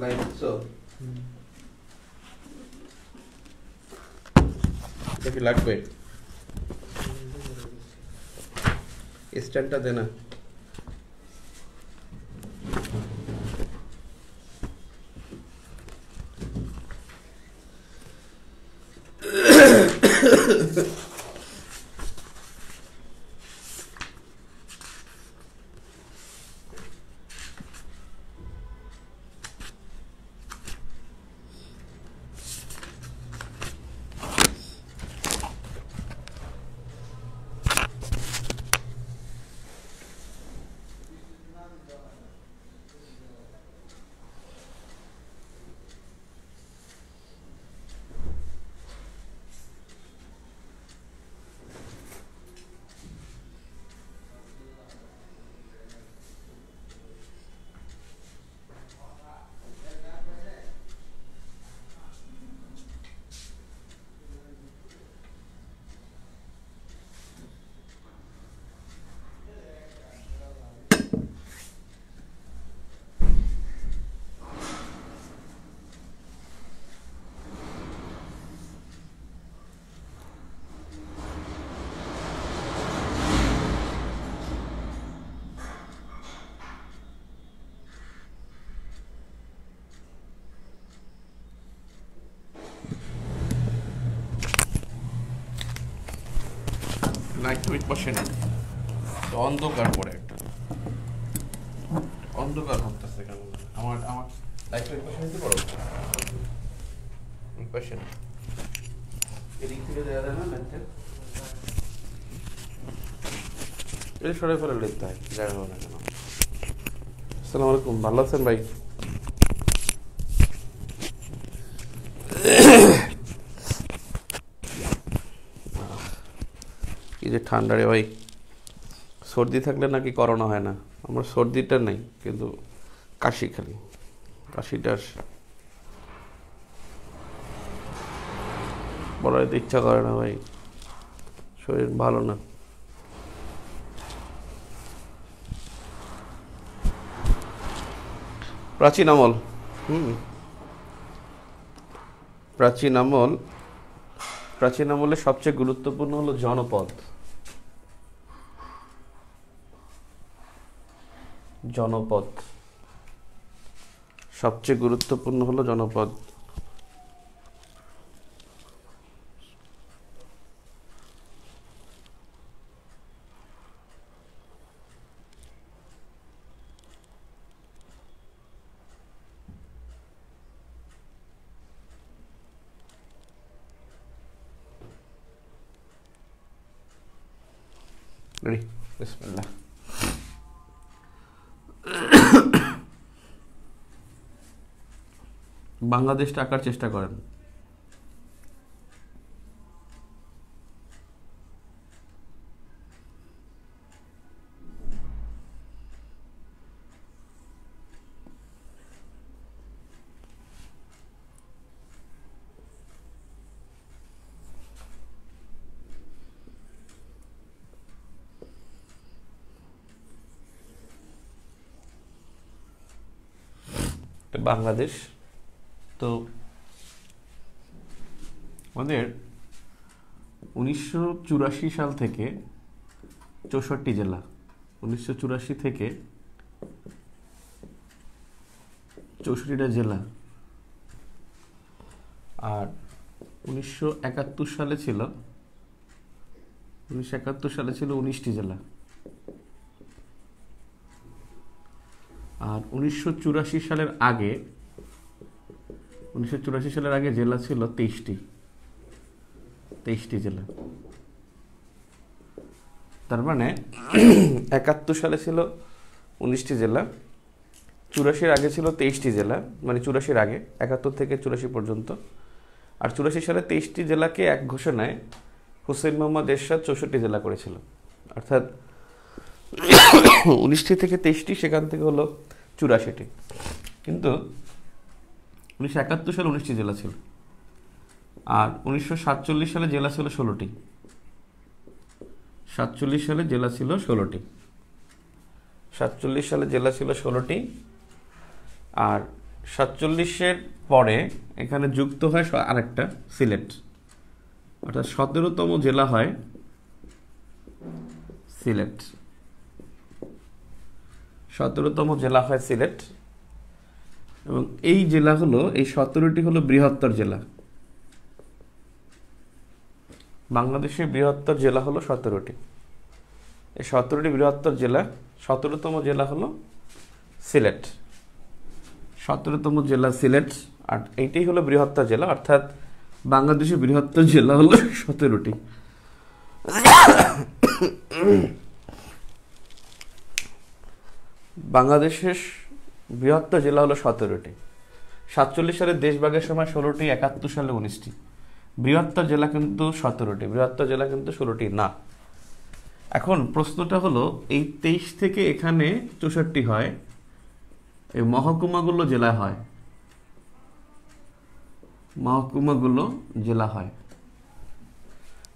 Like so এটা কি লাগবে? স্ট্যান্ডটা দে না। লাইট টুইট বসে না, অন্ধকার পড়ে একটা অন্ধকার ভাবতেছে কেন? আমার আমার লাইট টুইট বসে নিতে পারো? বসে না, এদিক থেকে দেওয়া যায় না লাইটটা? এটা সরে ফেলে লিখতে হয়, যাই হোক না কেন। আসসালামু আলাইকুম, ভালো আছেন ভাই? কি যে ঠান্ডা রে ভাই, সর্দি থাকলে নাকি করোনা হয় না। আমার সর্দিটা নেই, কিন্তু কাশি খালি, কাশিটা বলাইতে ইচ্ছা করে না ভাই, শরীর ভালো না। প্রাচীন আমল, প্রাচীন আমলে সবচেয়ে গুরুত্বপূর্ণ হলো জনপদ। জনপদ সবচেয়ে গুরুত্বপূর্ণ হলো জনপদ। রেডি? বিসমিল্লাহ। বাংলাদেশটা আঁকার চেষ্টা করেন। বাংলাদেশ তো আমাদের 1984 সাল থেকে 64 জেলা, 1984 থেকে 64টা জেলা, আর 1971 সালে ছিল 19টি জেলা, আর 1984 সালের আগে জেলা ছিল 23টি জেলা। তার মানে 71 সালে ছিল 19টি জেলা, 84 আগে ছিল 23টি জেলা, মানে 84 আগে 71 থেকে 84 পর্যন্ত। আর 84 সালে 23টি জেলাকে এক ঘোষণায় হুসেইন মোহাম্মদ এরশাদ 64 জেলা করেছিল। অর্থাৎ 19টি থেকে 23টি, সেখান থেকে হলো 84টি। কিন্তু 1971 সালে 19টি জেলা ছিল, আর 1947 সালে জেলা ছিল 16টি। 47 সালে জেলা ছিল 16টি। 47 সালে জেলা ছিল 16টি, আর 47-এর পরে এখানে যুক্ত হয় আরেকটা সিলেট, অর্থাৎ 17তম জেলা হয় সিলেট। 17তম জেলা হয় সিলেট, এবং এই জেলাগুলো, এই 17টি হলো বৃহত্তর জেলা। বাংলাদেশের বৃহত্তর জেলা হলো 17টি। এই 17টি বৃহত্তর জেলা, 17তম জেলা হলো সিলেট। 17তম জেলা সিলেট, আর এইটাই হলো বৃহত্তর জেলা, অর্থাৎ বাংলাদেশের বৃহত্তর জেলা হলো 17টি। বাংলাদেশের বৃহত্তর জেলা হলো 17টি। 47 সালে দেশভাগের সময় 16টি, 71 সালে 19টি। বৃহত্তর জেলা কিন্তু 17টি, বৃহত্তর জেলা কিন্তু 16টি না। এখন প্রশ্নটা হলো, এই 23 থেকে এখানে 64 হয়, এই মহকুমাগুলো জেলা হয়, মহকুমাগুলো জেলা হয়।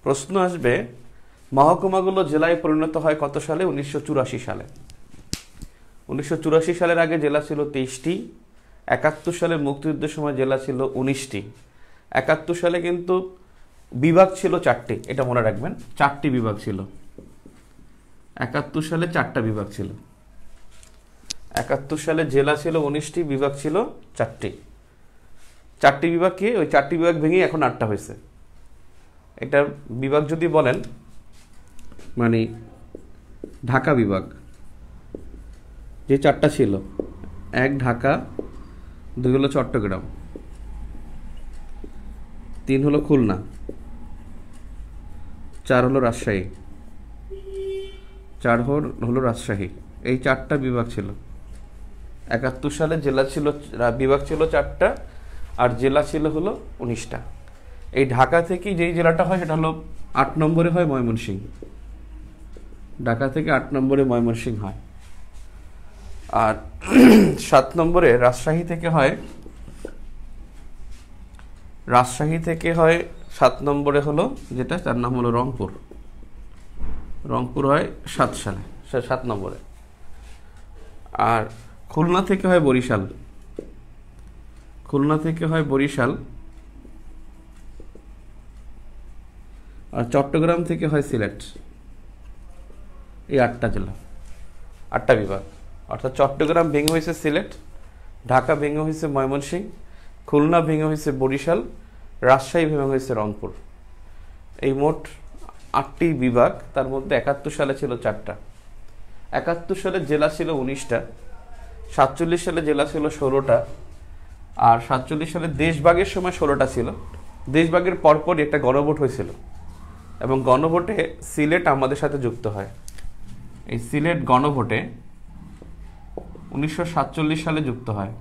প্রশ্ন আসবে, মহকুমাগুলো জেলায় পরিণত হয় কত সালে? 1984 সালে। 1984 সালের আগে জেলা ছিল 23টি। 71 সালে মুক্তিযুদ্ধের সময় জেলা ছিল 19টি। 71 সালে কিন্তু বিভাগ ছিল 4টি, এটা মনে রাখবেন, 4টি বিভাগ ছিল। 71 সালে 4টা বিভাগ ছিল। 71 সালে জেলা ছিল 19টি, বিভাগ ছিল 4টি। 4টি বিভাগ কি? ওই 4টি বিভাগ ভেঙেই এখন 8টা হয়েছে। এটা বিভাগ যদি বলেন, মানে ঢাকা বিভাগ যে 4টা ছিল, 1 ঢাকা, 2 হলো চট্টগ্রাম, 3 হলো খুলনা, 4 হলো রাজশাহী, 4 হলো রাজশাহী। এই 4টা বিভাগ ছিল। 71 সালে জেলা ছিল, বিভাগ ছিল 4টা, আর জেলা ছিল হলো 19টা। এই ঢাকা থেকে যেই জেলাটা হয় সেটা হলো 8 নম্বরে হয় ময়মনসিংহ। ঢাকা থেকে 8 নম্বরে ময়মনসিংহ হয়। আর 7 নম্বরে রাজশাহী থেকে হয়, 7 নম্বরে হলো যেটা, তার নাম হলো রংপুর। রংপুর হয় 7 সালে, 7 নম্বরে। আর খুলনা থেকে হয় বরিশাল। খুলনা থেকে হয় বরিশাল। আর চট্টগ্রাম থেকে হয় সিলেট। এই 8টা জেলা, 8টা বিভাগ। অর্থাৎ চট্টগ্রাম ভেঙে হয়েছে সিলেট, ঢাকা ভেঙে হয়েছে ময়মনসিংহ, খুলনা ভেঙে হয়েছে বরিশাল, রাজশাহী ভেঙে হয়েছে রংপুর। এই মোট 8টি বিভাগ, তার মধ্যে 71 সালে ছিল 4টা। 71 সালে জেলা ছিল 19টা, 47 সালে জেলা ছিল 16টা, আর 47 সালে দেশভাগের সময় 16টা ছিল। দেশভাগের পরপরই একটা গণভোট হয়েছিল, এবং গণভোটে সিলেট আমাদের সাথে যুক্ত হয়। এই সিলেট গণভোটে 1947 সালে যুক্ত হয়,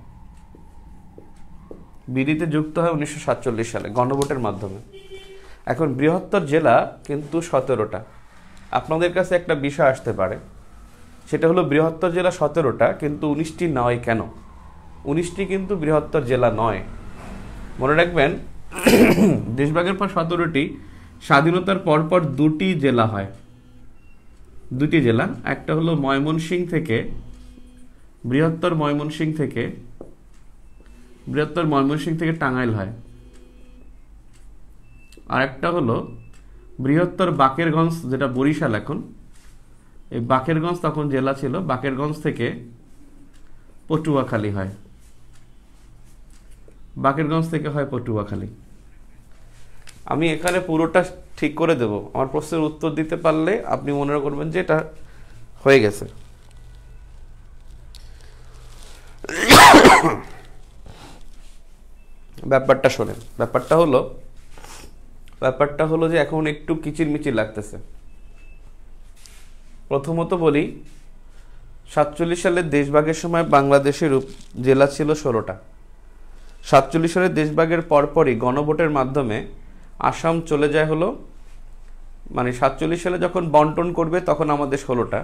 বিডিতে যুক্ত হয় 1947 সালে গণভোটের মাধ্যমে। এখন বৃহত্তর জেলা কিন্তু 17টা। আপনাদের কাছে একটা বিষয় আসতে পারে, সেটা হলো বৃহত্তর জেলা 17টা, কিন্তু 19টি নয় কেন? 19টি কিন্তু বৃহত্তর জেলা নয়। মনে রাখবেন, দেশভাগের পর 17টি, স্বাধীনতার পরপর 2টি জেলা হয়। 2টি জেলা, একটা হলো ময়মনসিংহ থেকে, বৃহত্তর ময়মনসিংহ থেকে টাঙ্গাইল হয়। আর একটা হলো বৃহত্তর বাকেরগঞ্জ, যেটা বরিশাল এখন। এই বাকেরগঞ্জ তখন জেলা ছিল, বাকেরগঞ্জ থেকে পটুয়াখালী হয়। বাকেরগঞ্জ থেকে হয় পটুয়াখালী। আমি এখানে পুরোটা ঠিক করে দেব, আমার প্রশ্নের উত্তর দিতে পারলে আপনি মনে করবেন যে এটা হয়ে গেছে। ব্যাপারটা শোনেন, ব্যাপারটা হলো যে এখন একটু কিচিরমিচির লাগতেছে। প্রথমত বলি, 47 সালের দেশভাগের সময় বাংলাদেশের জেলা ছিল 16টা। 47 সালের দেশভাগের পরপরই গণভোটের মাধ্যমে আসাম চলে যায় হলো, মানে 47 সালে যখন বন্টন করবে তখন আমাদের 16টা,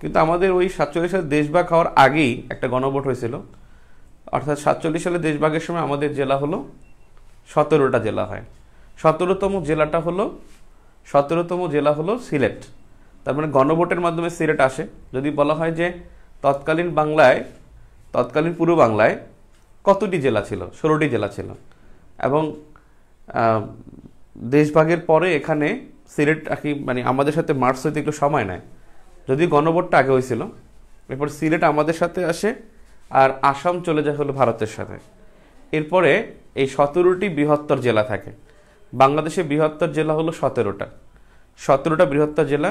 কিন্তু আমাদের ওই 47 সালে দেশভাগ হওয়ার আগেই একটা গণভোট হয়েছিল। অর্থাৎ 47 সালে দেশভাগের সময় আমাদের জেলা হলো 17টা জেলা হয়। 17তম জেলা হলো সিলেট। তার মানে গণভোটের মাধ্যমে সিলেট আসে। যদি বলা হয় যে তৎকালীন বাংলায়, তৎকালীন পূর্ব বাংলায় কতটি জেলা ছিল? 16টি জেলা ছিল। এবং দেশভাগের পরে এখানে সিলেট মানে আমাদের সাথে মার্চ হইতে একটু সময় নেয়, যদি গণভোটটা আগে হয়েছিল। এরপর সিলেট আমাদের সাথে আসে, আর আসাম চলে যায় হলো ভারতের সাথে। এরপরে এই 17টি বৃহত্তর জেলা থাকে। বাংলাদেশে বৃহত্তর জেলা হলো 17টা। 17টা বৃহত্তর জেলা,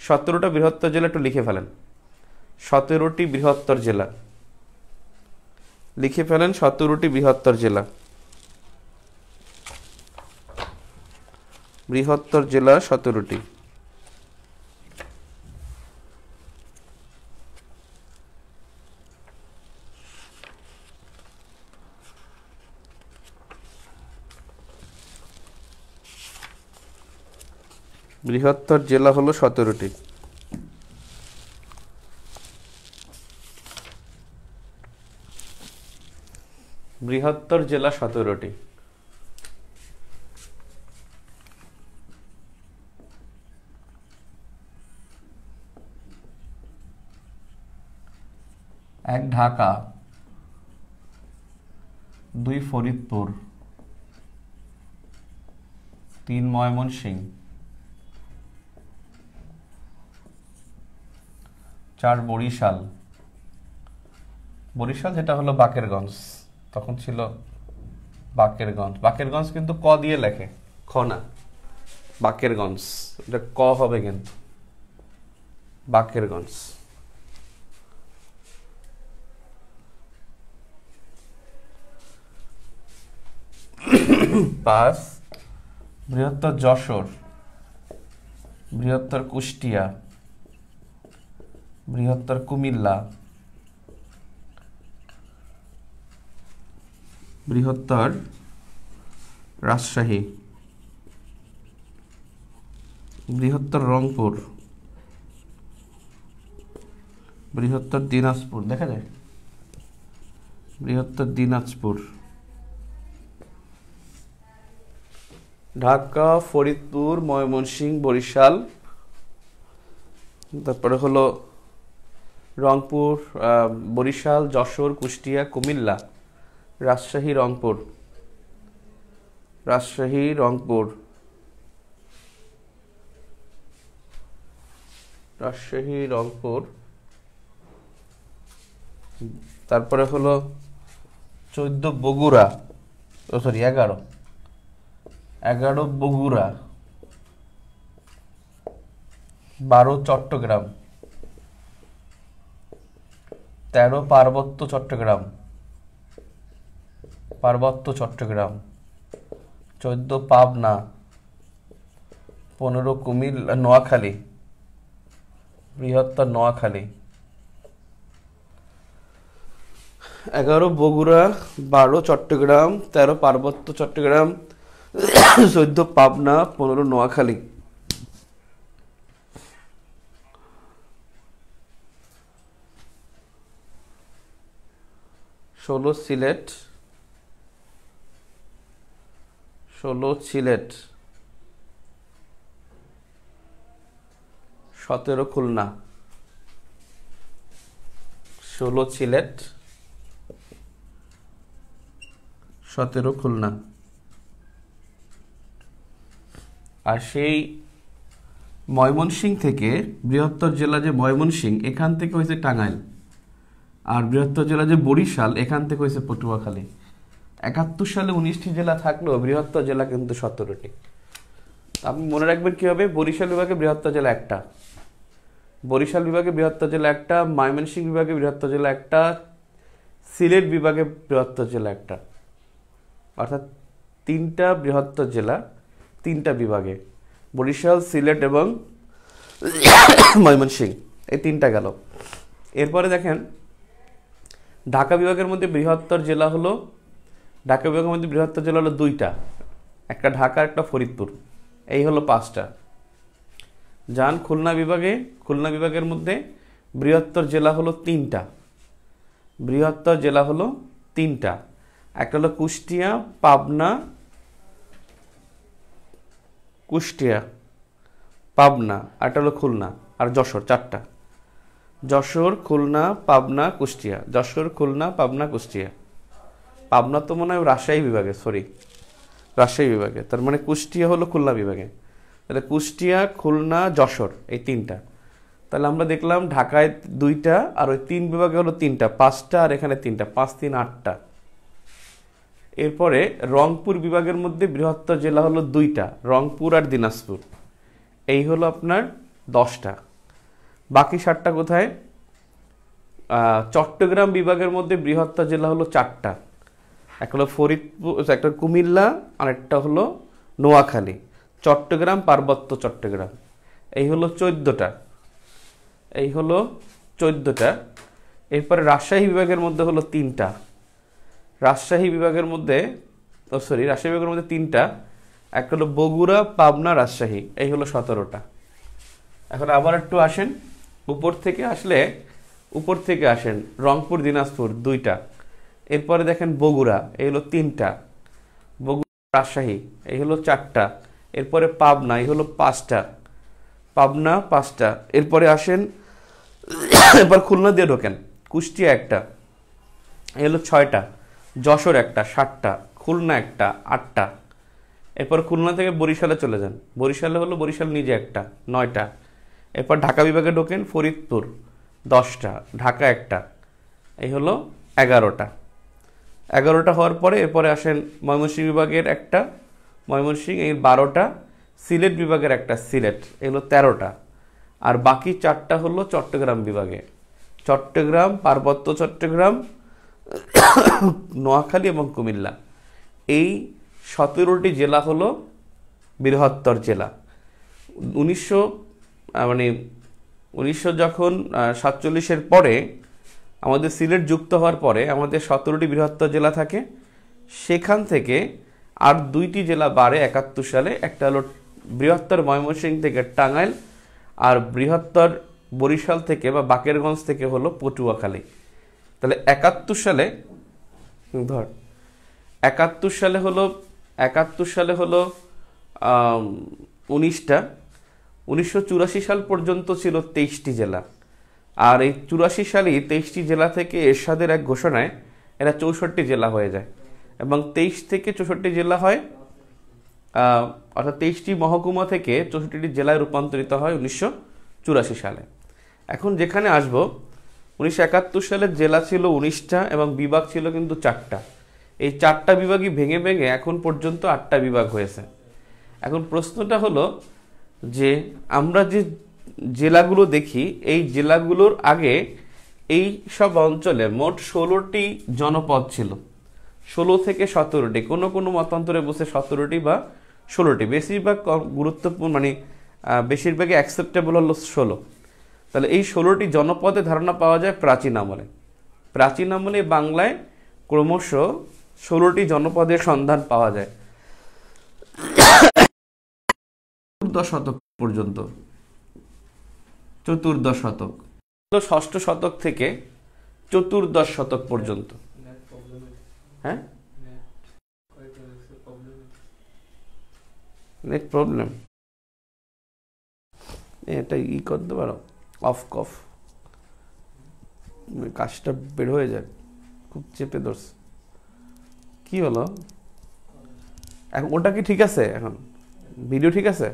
17টা বৃহত্তর জেলা একটু লিখে ফেলেন। 17টি বৃহত্তর জেলা লিখে ফেলেন, 17টি বৃহত্তর জেলা। বৃহত্তর জেলা 17টি। বৃহত্তর জেলা হলো 17টি। বৃহত্তর জেলা 17টি। এক ঢাকা, 2 ফরিদপুর, 3 ময়মনসিংহ, 4 বরিশাল। বরিশাল যেটা হলো বাকেরগঞ্জ, তখন ছিল বাকেরগঞ্জ। বাকেরগঞ্জ কিন্তু ক দিয়ে লেখে, খ না, বাকেরগঞ্জ, এটা ক হবে কিন্তু, বাকেরগঞ্জ। পাঁচ বৃহত্তর যশোর, বৃহত্তর কুষ্টিয়া, বৃহত্তর কুমিল্লা, বৃহত্তর রাজশাহী, বৃহত্তর রংপুর, বৃহত্তর দিনাজপুর। দেখা যায় বৃহত্তর দিনাজপুর। ঢাকা, ফরিদপুর, ময়মনসিংহ, বরিশাল, তারপরে হলো রংপুর, বরিশাল, যশোর, কুষ্টিয়া, কুমিল্লা, রাজশাহী, রংপুর, রাজশাহী, রংপুর, রাজশাহী, রংপুর। তারপরে হলো 14 বগুড়া, সরি 11 বগুড়া, 12 চট্টগ্রাম, 13 পার্বত্য চট্টগ্রাম, 14 পাবনা, 15 কুমিল্লা, নোয়াখালী, বৃহত্তর নোয়াখালী। 11 বগুড়া, 12 চট্টগ্রাম, 13 পার্বত্য চট্টগ্রাম, 14 পাবনা, 15 নোয়াখালী। 16 সিলেট, 17 খুলনা, 16 সিলেট, 17 খুলনা। আর সেই ময়মনসিংহ থেকে বৃহত্তর জেলা যে ময়মনসিংহ, এখান থেকে হয়েছে টাঙ্গাইল। আর বৃহত্তর জেলা যে বরিশাল, এখান থেকে হয়েছে পটুয়াখালী। 71 সালে 19টি জেলা থাকলেও বৃহত্তর জেলা কিন্তু 17টি। আপনি মনে রাখবেন কি হবে, বরিশাল বিভাগে বৃহত্তর জেলা একটা, বরিশাল বিভাগে বৃহত্তর জেলা একটা, ময়মনসিংহ বিভাগে বৃহত্তর জেলা একটা, সিলেট বিভাগে বৃহত্তর জেলা একটা। অর্থাৎ 3টা বৃহত্তর জেলা 3টা বিভাগে, বরিশাল, সিলেট এবং ময়মনসিংহ, এই 3টা গেল। এরপরে দেখেন ঢাকা বিভাগের মধ্যে বৃহত্তর জেলা হলো, ঢাকা বিভাগের মধ্যে বৃহত্তর জেলা হলো 2টা, একটা ঢাকা, একটা ফরিদপুর, এই হলো 5টা। যান খুলনা বিভাগে, খুলনা বিভাগের মধ্যে বৃহত্তর জেলা হলো 3টা, বৃহত্তর জেলা হলো 3টা, একটা হলো কুষ্টিয়া, পাবনা, কুষ্টিয়া, পাবনা, আর একটা হলো খুলনা, আর যশোর, 4টা। যশোর, খুলনা, পাবনা, কুষ্টিয়া। যশোর, খুলনা, পাবনা, কুষ্টিয়া। পাবনা তো মনে হয় রাজশাহী বিভাগে, সরি, রাজশাহী বিভাগে। তার মানে কুষ্টিয়া হলো খুলনা বিভাগে। তাহলে কুষ্টিয়া, খুলনা, যশোর, এই তিনটা। তাহলে আমরা দেখলাম ঢাকায় 2টা, আর ওই 3 বিভাগে হলো 3টা, 5টা, আর এখানে 3টা, 5 3 8টা। এরপরে রংপুর বিভাগের মধ্যে বৃহত্তর জেলা হলো 2টা, রংপুর আর দিনাজপুর। এই হলো আপনার 10টা। বাকি 7টা কোথায়? চট্টগ্রাম বিভাগের মধ্যে বৃহত্তর জেলা হলো 4টা, একটা হলো ফরিদপুর, একটা কুমিল্লা, আর একটা হলো নোয়াখালী। চট্টগ্রাম, পার্বত্য চট্টগ্রাম। এই হলো 14টা, এই হলো 14টা। এরপরে রাজশাহী বিভাগের মধ্যে হলো 3টা, রাজশাহী বিভাগের মধ্যে, রাজশাহী বিভাগের মধ্যে 3টা, একটা হলো বগুড়া, পাবনা, রাজশাহী। এই হলো 17টা। এখন আবার একটু আসেন উপর থেকে, উপর থেকে আসেন, রংপুর, দিনাজপুর 2টা। এরপরে দেখেন বগুড়া, এই হলো 3টা, বগুড়া, রাজশাহী, এই হলো 4টা। এরপরে পাবনা, এই হলো 5টা, পাবনা 5টা। এরপরে আসেন, এরপর খুলনা দিয়ে ঢোকেন, কুষ্টিয়া একটা, এই হলো 6টা, যশোর একটা, 7টা, খুলনা একটা, 8টা। এরপর খুলনা থেকে বরিশালে চলে যান, বরিশালে হলো বরিশাল নিজে একটা, 9টা। এরপর ঢাকা বিভাগে ঢোকেন, ফরিদপুর 10টা, ঢাকা একটা, এই হলো 11টা। 11টা হওয়ার পরে এরপরে আসেন ময়মনসিংহ বিভাগের একটা, ময়মনসিংহ, এই 12টা। সিলেট বিভাগের একটা, সিলেট, এগুলো 13টা। আর বাকি 4টা হলো চট্টগ্রাম বিভাগে, চট্টগ্রাম, পার্বত্য চট্টগ্রাম, নোয়াখালী এবং কুমিল্লা। এই 17টি জেলা হলো বৃহত্তর জেলা। 1900 যখন 47-এর পরে আমাদের সিলেট যুক্ত হওয়ার পরে আমাদের 17টি বৃহত্তর জেলা থাকে। সেখান থেকে আর 2টি জেলা বাড়ে 71 সালে। একটা হলো বৃহত্তর ময়মনসিংহ থেকে টাঙ্গাইল, আর বৃহত্তর বরিশাল থেকে বা বাকেরগঞ্জ থেকে হলো পটুয়াখালী। তাহলে 71 সালে 19টা। 1984 সাল পর্যন্ত ছিল 23টি জেলা। আর এই 84 সালেই 23টি জেলা থেকে এরশাদের এক ঘোষণায় এরা 64 জেলা হয়ে যায়, এবং 23 থেকে 64 জেলা হয়, অর্থাৎ 23টি মহকুমা থেকে 64টি জেলায় রূপান্তরিত হয় 1984 সালে। এখন যেখানে আসব, 1971 সালের জেলা ছিল 19টা এবং বিভাগ ছিল কিন্তু 4টা। এই 4টা বিভাগই ভেঙে ভেঙে এখন পর্যন্ত 8টা বিভাগ হয়েছে। এখন প্রশ্নটা হলো যে আমরা যে জেলাগুলো দেখি, এই জেলাগুলোর আগে এই সব অঞ্চলে মোট 16টি জনপদ ছিল, 16 থেকে 17টি, কোনো কোনো মতান্তরে বসে 17টি বা 16টি, বেশিরভাগ গুরুত্বপূর্ণ বেশিরভাগই অ্যাকসেপ্টেবল হলো 16। তাহলে এই 16টি জনপদে ধারণা পাওয়া যায় প্রাচীন আমলে। প্রাচীন আমলে বাংলায় ক্রমশ 16টি জনপদের সন্ধান পাওয়া যায় চতুর্দশ শতক পর্যন্ত। চতুর্দশ শতক, ষষ্ঠ শতক থেকে চতুর্দশ শতক পর্যন্ত। হ্যাঁ, নেট প্রবলেম, এটা করতে পারো অফ কফ, কাজটা বের হয়ে যায়, খুব চেপে ধরছে। কি হলো এখন? ওটা কি ঠিক আছে? এখন ভিডিও ঠিক আছে?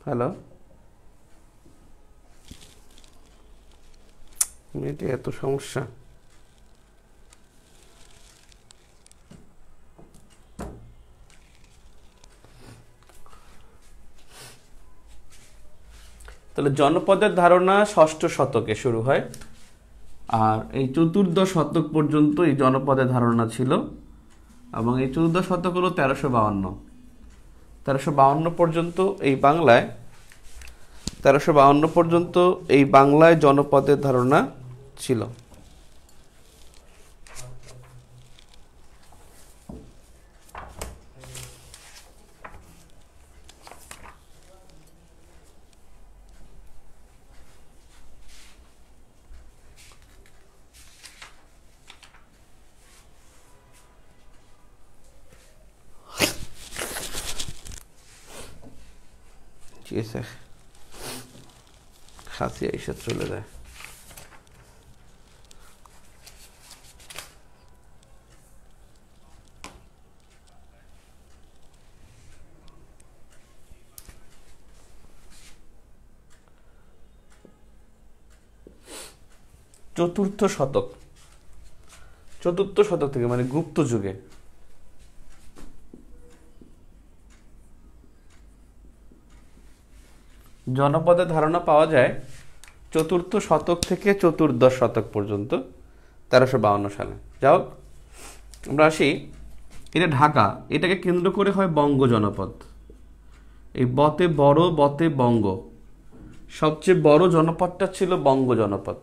হ্যালো, এটা এত সমস্যা। তাহলে জনপদের ধারণা ষষ্ঠ শতকে শুরু হয়, আর এই চতুর্দশ শতক পর্যন্ত এই জনপদের ধারণা ছিল, এবং এই চতুর্দশ শতক হলো 1352 পর্যন্ত এই বাংলায়, 1352 পর্যন্ত এই বাংলায় জনপদের ধারণা ছিল। চেয়েছে খাসি এসে চলে যায়। চতুর্থ শতক থেকে মানে গুপ্ত যুগে জনপদের ধারণা পাওয়া যায় চতুর্থ শতক থেকে চতুর্দশ শতক পর্যন্ত, 1352 সালে। যাও আমরা আসি, এটা ঢাকা, এটাকে কেন্দ্র করে হয় বঙ্গ জনপদ। এই বতে বড়, বতে বঙ্গ, সবচেয়ে বড় জনপদটা ছিল বঙ্গ জনপদ।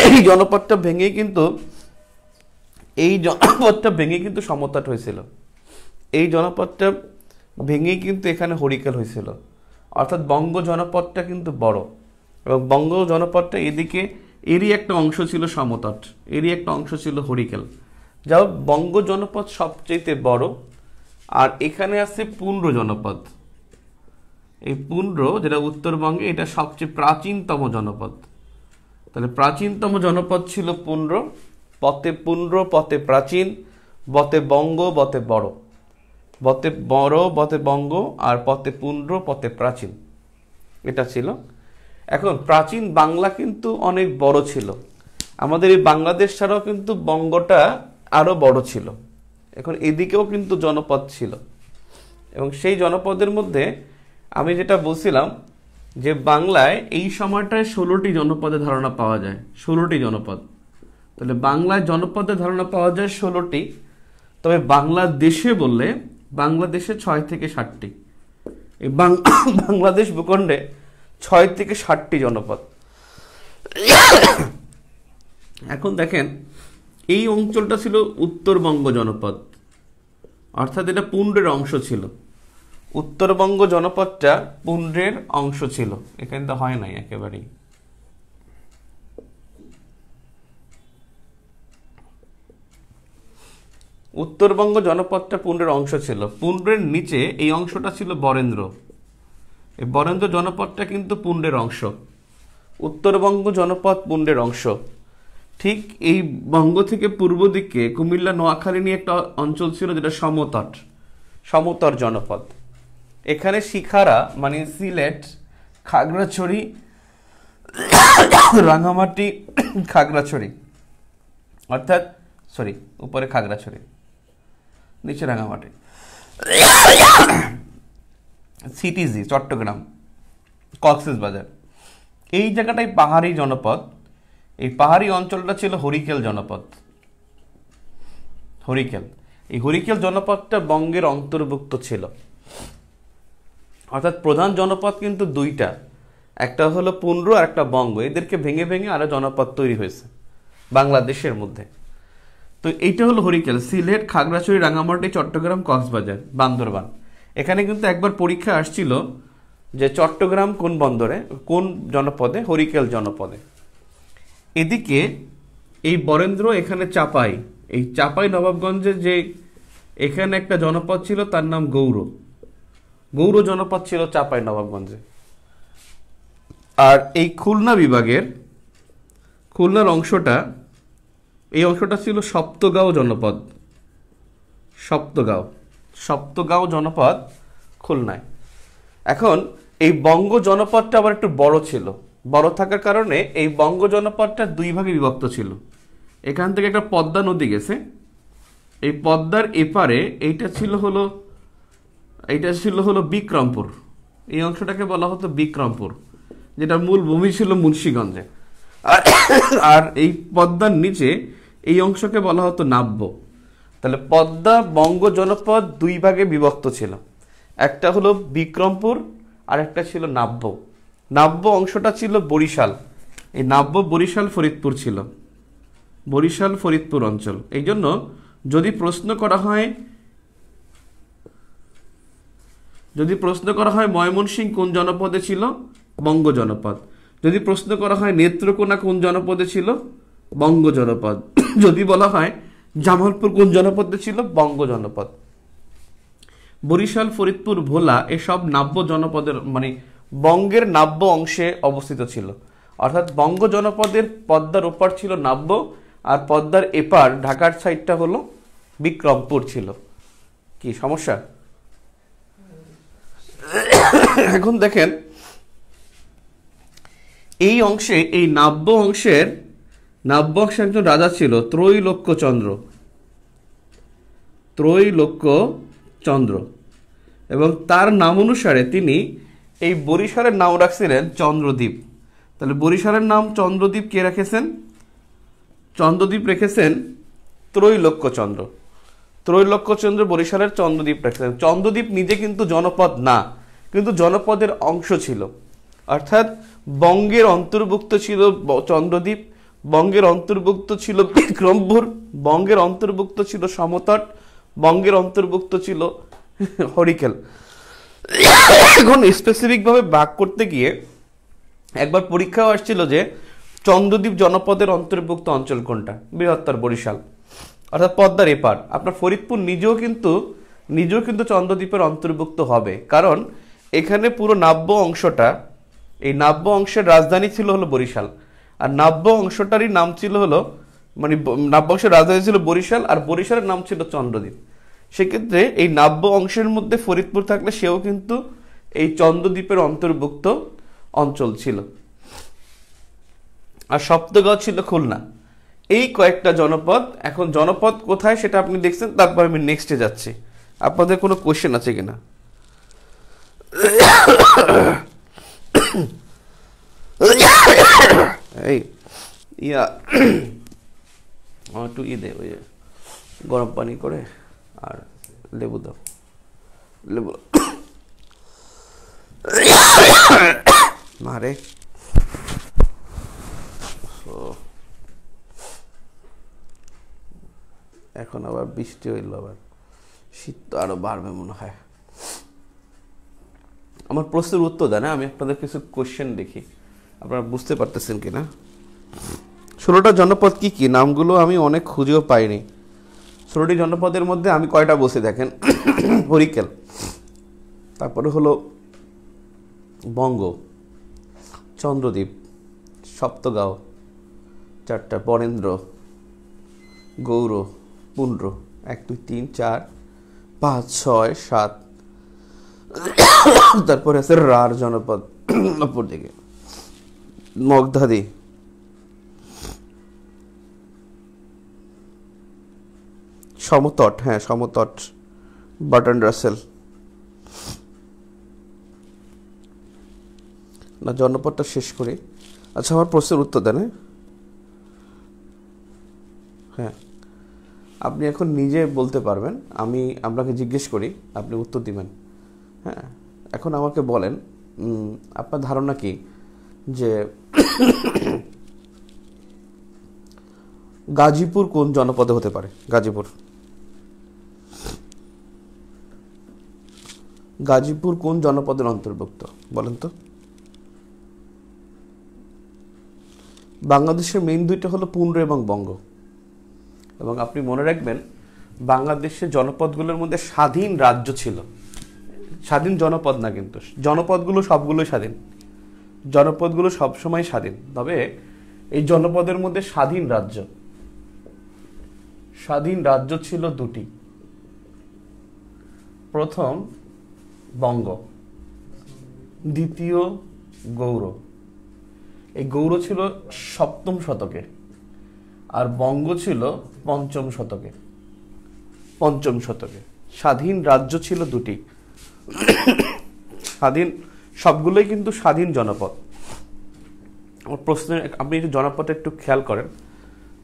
এই জনপদটা ভেঙে কিন্তু সমতট হয়েছিল। এই জনপদটা ভেঙে কিন্তু এখানে হরিকেল হয়েছিল, অর্থাৎ বঙ্গ জনপদটা কিন্তু বড়, এবং বঙ্গ জনপদটা এদিকে এরই একটা অংশ ছিল সমতট, এরই একটা অংশ ছিল হরিকেল। যাও বঙ্গ জনপদ সবচেয়ে বড়, আর এখানে আছে পুন্ড্র জনপদ। এই পুন্ড্র যেটা উত্তরবঙ্গে, এটা সবচেয়ে প্রাচীনতম জনপদ। তাহলে প্রাচীনতম জনপদ ছিল পুন্ড্র, পথে পুন্ড্র পথে প্রাচীন, বতে বঙ্গ বতে বড়, বতে বড় বতে বঙ্গ, আর পথে পুন্ড্র পথে প্রাচীন, এটা ছিল। এখন প্রাচীন বাংলা কিন্তু অনেক বড় ছিল, আমাদের এই বাংলাদেশ ছাড়াও কিন্তু বঙ্গটা আরো বড় ছিল। এখন এদিকেও কিন্তু জনপদ ছিল, এবং সেই জনপদের মধ্যে আমি যেটা বলছিলাম যে বাংলায় এই সময়টায় 16টি জনপদের ধারণা পাওয়া যায়, 16টি জনপদ। তাহলে বাংলায় জনপদের ধারণা পাওয়া যায় 16টি, তবে বাংলাদেশে বললে বাংলাদেশে 6 থেকে 7টি। এই বাংলাদেশ ভূখণ্ডে 6 থেকে 7টি জনপদ। এখন দেখেন, এই অঞ্চলটা ছিল উত্তরবঙ্গ জনপদ, অর্থাৎ এটা পুন্ড্রের অংশ ছিল। উত্তরবঙ্গ জনপদটা পুন্ড্রের অংশ ছিল, এখানে তো হয় নাই একেবারেই। উত্তরবঙ্গ জনপদটা পুন্ড্রের অংশ ছিল। পুন্ড্রের নিচে এই অংশটা ছিল বরেন্দ্র, এই বরেন্দ্র জনপদটা কিন্তু পুন্ড্রের অংশ। উত্তরবঙ্গ জনপদ পুন্ড্রের অংশ। ঠিক এই বঙ্গ থেকে পূর্ব দিকে কুমিল্লা নোয়াখালী নিয়ে একটা অঞ্চল ছিল, যেটা সমতট জনপদ। এখানে শিখারা মানে সিলেট, খাগড়াছড়ি, রাঙামাটি, খাগড়াছড়ি, অর্থাৎ উপরে খাগড়াছড়ি, নিচে রাঙামাটি, সিটিজি চট্টগ্রাম, কক্সবাজার, এই জায়গাটাই পাহাড়ি জনপদ। এই পাহাড়ি অঞ্চলটা ছিল হরিকেল জনপদ। এই হরিকেল জনপদটা বঙ্গের অন্তর্ভুক্ত ছিল, অর্থাৎ প্রধান জনপদ কিন্তু দুইটা, একটা হলো পুন্ড্র আর একটা বঙ্গ। এদেরকে ভেঙে ভেঙে আরো জনপদ তৈরি হয়েছে বাংলাদেশের মধ্যে। তো এইটা হলো হরিকেল, সিলেট, খাগড়াছড়ি, রাঙামাটি, চট্টগ্রাম, কক্সবাজার, বান্দরবান। এখানে কিন্তু একবার পরীক্ষা আসছিল যে চট্টগ্রাম কোন বন্দরে, কোন জনপদে, হরিকেল জনপদে। এদিকে এই বরেন্দ্র, এখানে চাপাই, এই চাপাই নবাবগঞ্জে যে এখানে একটা জনপদ ছিল তার নাম গৌর জনপদ ছিল চাপাই নবাবগঞ্জে। আর এই খুলনা বিভাগের খুলনার অংশটা, এই অংশটা ছিল সপ্তগাঁও জনপদ। সপ্তগাঁও জনপদ খুলনায়। এখন এই বঙ্গ জনপদটা আবার একটু বড় ছিল, বড় থাকার কারণে এই বঙ্গ জনপদটা দুই ভাগে বিভক্ত ছিল। এখান থেকে একটা পদ্মা নদী গেছে, এই পদ্মার এপারে এইটা ছিল হলো বিক্রমপুর। এই অংশটাকে বলা হতো বিক্রমপুর, যেটা মূল ভূমি ছিল মুন্সিগঞ্জে। আর এই পদ্মার নিচে এই অংশকে বলা হতো নাব্য। তাহলে পদ্মা বঙ্গ জনপদ দুই ভাগে বিভক্ত ছিল, একটা হলো বিক্রমপুর আর একটা ছিল নাব্য। নাব্য অংশটা ছিল বরিশাল, এই নাব্য বরিশাল ফরিদপুর ছিল, বরিশাল ফরিদপুর অঞ্চল। এই জন্য যদি প্রশ্ন করা হয় ময়মনসিংহ কোন জনপদে ছিল, বঙ্গ জনপদ। যদি প্রশ্ন করা হয় নেত্রকোনা কোন জনপদে ছিল, বঙ্গ জনপদ। যদি বলা হয় জামালপুর কোন জনপদে ছিল, বঙ্গ জনপদ। বরিশাল, ফরিদপুর, ভোলা এসব নাব্য জনপদের মানে বঙ্গের নাব্য অংশে অবস্থিত ছিল। অর্থাৎ বঙ্গ জনপদের পদ্মার ওপার ছিল নাব্য, আর পদ্মার এপার ঢাকার সাইডটা হলো বিক্রমপুর ছিল। কি সমস্যা? এখন দেখেন এই অংশে, এই নাব্য অংশের একজন রাজা ছিল ত্রৈলোক্য চন্দ্র, এবং তার নাম অনুসারে তিনি এই বরিশালের নাম রাখছিলেন চন্দ্রদ্বীপ। তাহলে বরিশালের নাম চন্দ্রদ্বীপ কে রেখেছেন? চন্দ্রদ্বীপ রেখেছেন ত্রৈলোক্যচন্দ্র বরিশালের চন্দ্রদ্বীপ রেখেছেন। চন্দ্রদ্বীপ নিজে কিন্তু জনপদ না, কিন্তু জনপদের অংশ ছিল। অর্থাৎ বঙ্গের অন্তর্ভুক্ত ছিল চন্দ্রদ্বীপ, বঙ্গের অন্তর্ভুক্ত ছিল বিক্রমপুর, বঙ্গের অন্তর্ভুক্ত ছিল সমতট, বঙ্গের অন্তর্ভুক্ত ছিল হরিকেল। এখন স্পেসিফিকভাবে ভাগ করতে গিয়ে একবার পরীক্ষাও আসছিল যে চন্দ্রদ্বীপ জনপদের অন্তর্ভুক্ত অঞ্চল কোনটা? বৃহত্তর বরিশাল, অর্থাৎ পদ্মার এপার। আপনার ফরিদপুর নিজেও কিন্তু চন্দ্রদ্বীপের অন্তর্ভুক্ত হবে, কারণ এখানে পুরো নাব্য অংশটা, এই নাব্য অংশের রাজধানী ছিল হলো বরিশাল, আর নাব্য অংশটারই নাম ছিল হলো মানে নাব্য অংশের রাজধানী ছিল বরিশাল, আর বরিশালের নাম ছিল চন্দ্রদ্বীপ। সেক্ষেত্রে এই নাব্য অংশের মধ্যে ফরিদপুর থাকলে সেও কিন্তু এই চন্দ্রদ্বীপের অন্তর্ভুক্ত অঞ্চল ছিল। আর সপ্তগাঁও ছিল খুলনা। এই কয়েকটা জনপদ। এখন জনপদ কোথায় সেটা আপনি দেখছেন, তারপর আমি নেক্সটে যাচ্ছি। আপনাদের কোনো কোশ্চেন আছে কিনা? এই আমার একটু দে, ওই গরম পানি করে আর লেবু দাও, লেবু মারে। এখন আবার বৃষ্টি হইল, আবার শীত তো আরো বাড়বে মনে হয়। আমার প্রশ্নের উত্তর দেয় না, আমি আপনাদের কিছু কোশ্চেন দেখি, আপনারা বুঝতে পারতেছেন কিনা। 16টা জনপদ কি কি? নামগুলো আমি অনেক খুঁজেও পাইনি। 16টি জনপদের মধ্যে আমি কয়টা বসে দেখেন। হরিকেল, তারপরে হলো বঙ্গ, চন্দ্রদ্বীপ, সপ্তগাঁও, 4টা বরেন্দ্র, গৌর, পুন্ড্র, 1 2 3 4 5 6 7, তারপরে আছে রার জনপদ অপর দিকে, মগধাদি, সমতট, হ্যাঁ সমতট, বাটন রাসেল। না, জনপদটা শেষ করি। আচ্ছা, আমার প্রশ্নের উত্তর দেন। হ্যাঁ, আপনি এখন নিজে বলতে পারবেন, আমি আপনাকে জিজ্ঞেস করি, আপনি উত্তর দিবেন। হ্যাঁ, এখন আমাকে বলেন আপনার ধারণা কি যে গাজীপুর কোন জনপদে হতে পারে? গাজীপুর কোন জনপদের অন্তর্ভুক্ত বলেন তো? বাংলাদেশের মেইন দুইটা হলো পুন্ড্র এবং বঙ্গ। এবং আপনি মনে রাখবেন, বাংলাদেশের জনপদগুলোর মধ্যে স্বাধীন রাজ্য ছিল, স্বাধীন জনপদ না, কিন্তু জনপদগুলো সবগুলোই স্বাধীন, জনপদগুলো সবসময় স্বাধীন। তবে এই জনপদের মধ্যে স্বাধীন রাজ্য ছিল দুটি। প্রথম বঙ্গ, দ্বিতীয় গৌড়। এই গৌড় ছিল 7ম শতকে, আর বঙ্গ ছিল 5ম শতকে। স্বাধীন রাজ্য ছিল দুটি, স্বাধীন, সবগুলোই কিন্তু স্বাধীন জনপদ। আমার প্রশ্নের আপনি একটু জনপদটা একটু খেয়াল করেন,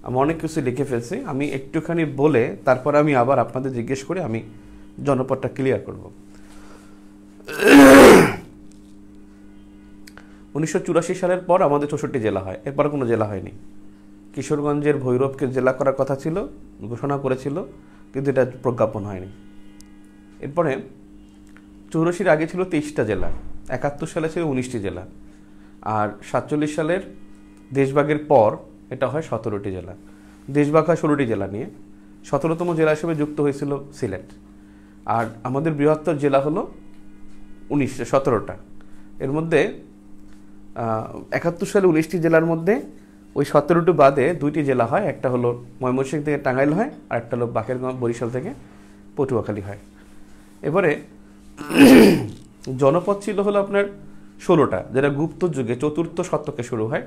আমি অনেক কিছু লিখে ফেলছি, আমি একটুখানি বলে তারপর আমি আবার আপনাদের জিজ্ঞেস করে আমি জনপদটা ক্লিয়ার করব। 1984 সালের পর আমাদের 64 জেলা হয়, এরপর কোনো জেলা হয়নি। কিশোরগঞ্জের ভৈরবকে জেলা করার কথা ছিল, ঘোষণা করেছিল, কিন্তু এটা প্রজ্ঞাপন হয়নি। এরপরে 84 আগে ছিল 23টা জেলা, 71 সালে ছিল 19টি জেলা, আর 47 সালের দেশভাগের পর এটা হয় 17টি জেলা। দেশভাগ হয় 16টি জেলা নিয়ে। 17তম জেলা হিসেবে যুক্ত হয়েছিল সিলেট। আর আমাদের বৃহত্তর জেলা হলো 17টা। এর মধ্যে 71 সালে 19টি জেলার মধ্যে ওই 17টি বাদে 2টি জেলা হয়, একটা হলো ময়মনসিংহ থেকে টাঙ্গাইল হয়, আর একটা হলো বাকেরগাঁও বরিশাল থেকে পটুয়াখালী হয়। এবারে জনপদ ছিল হলো আপনার 16টা, যেটা গুপ্ত যুগে 4র্থ শতকে শুরু হয়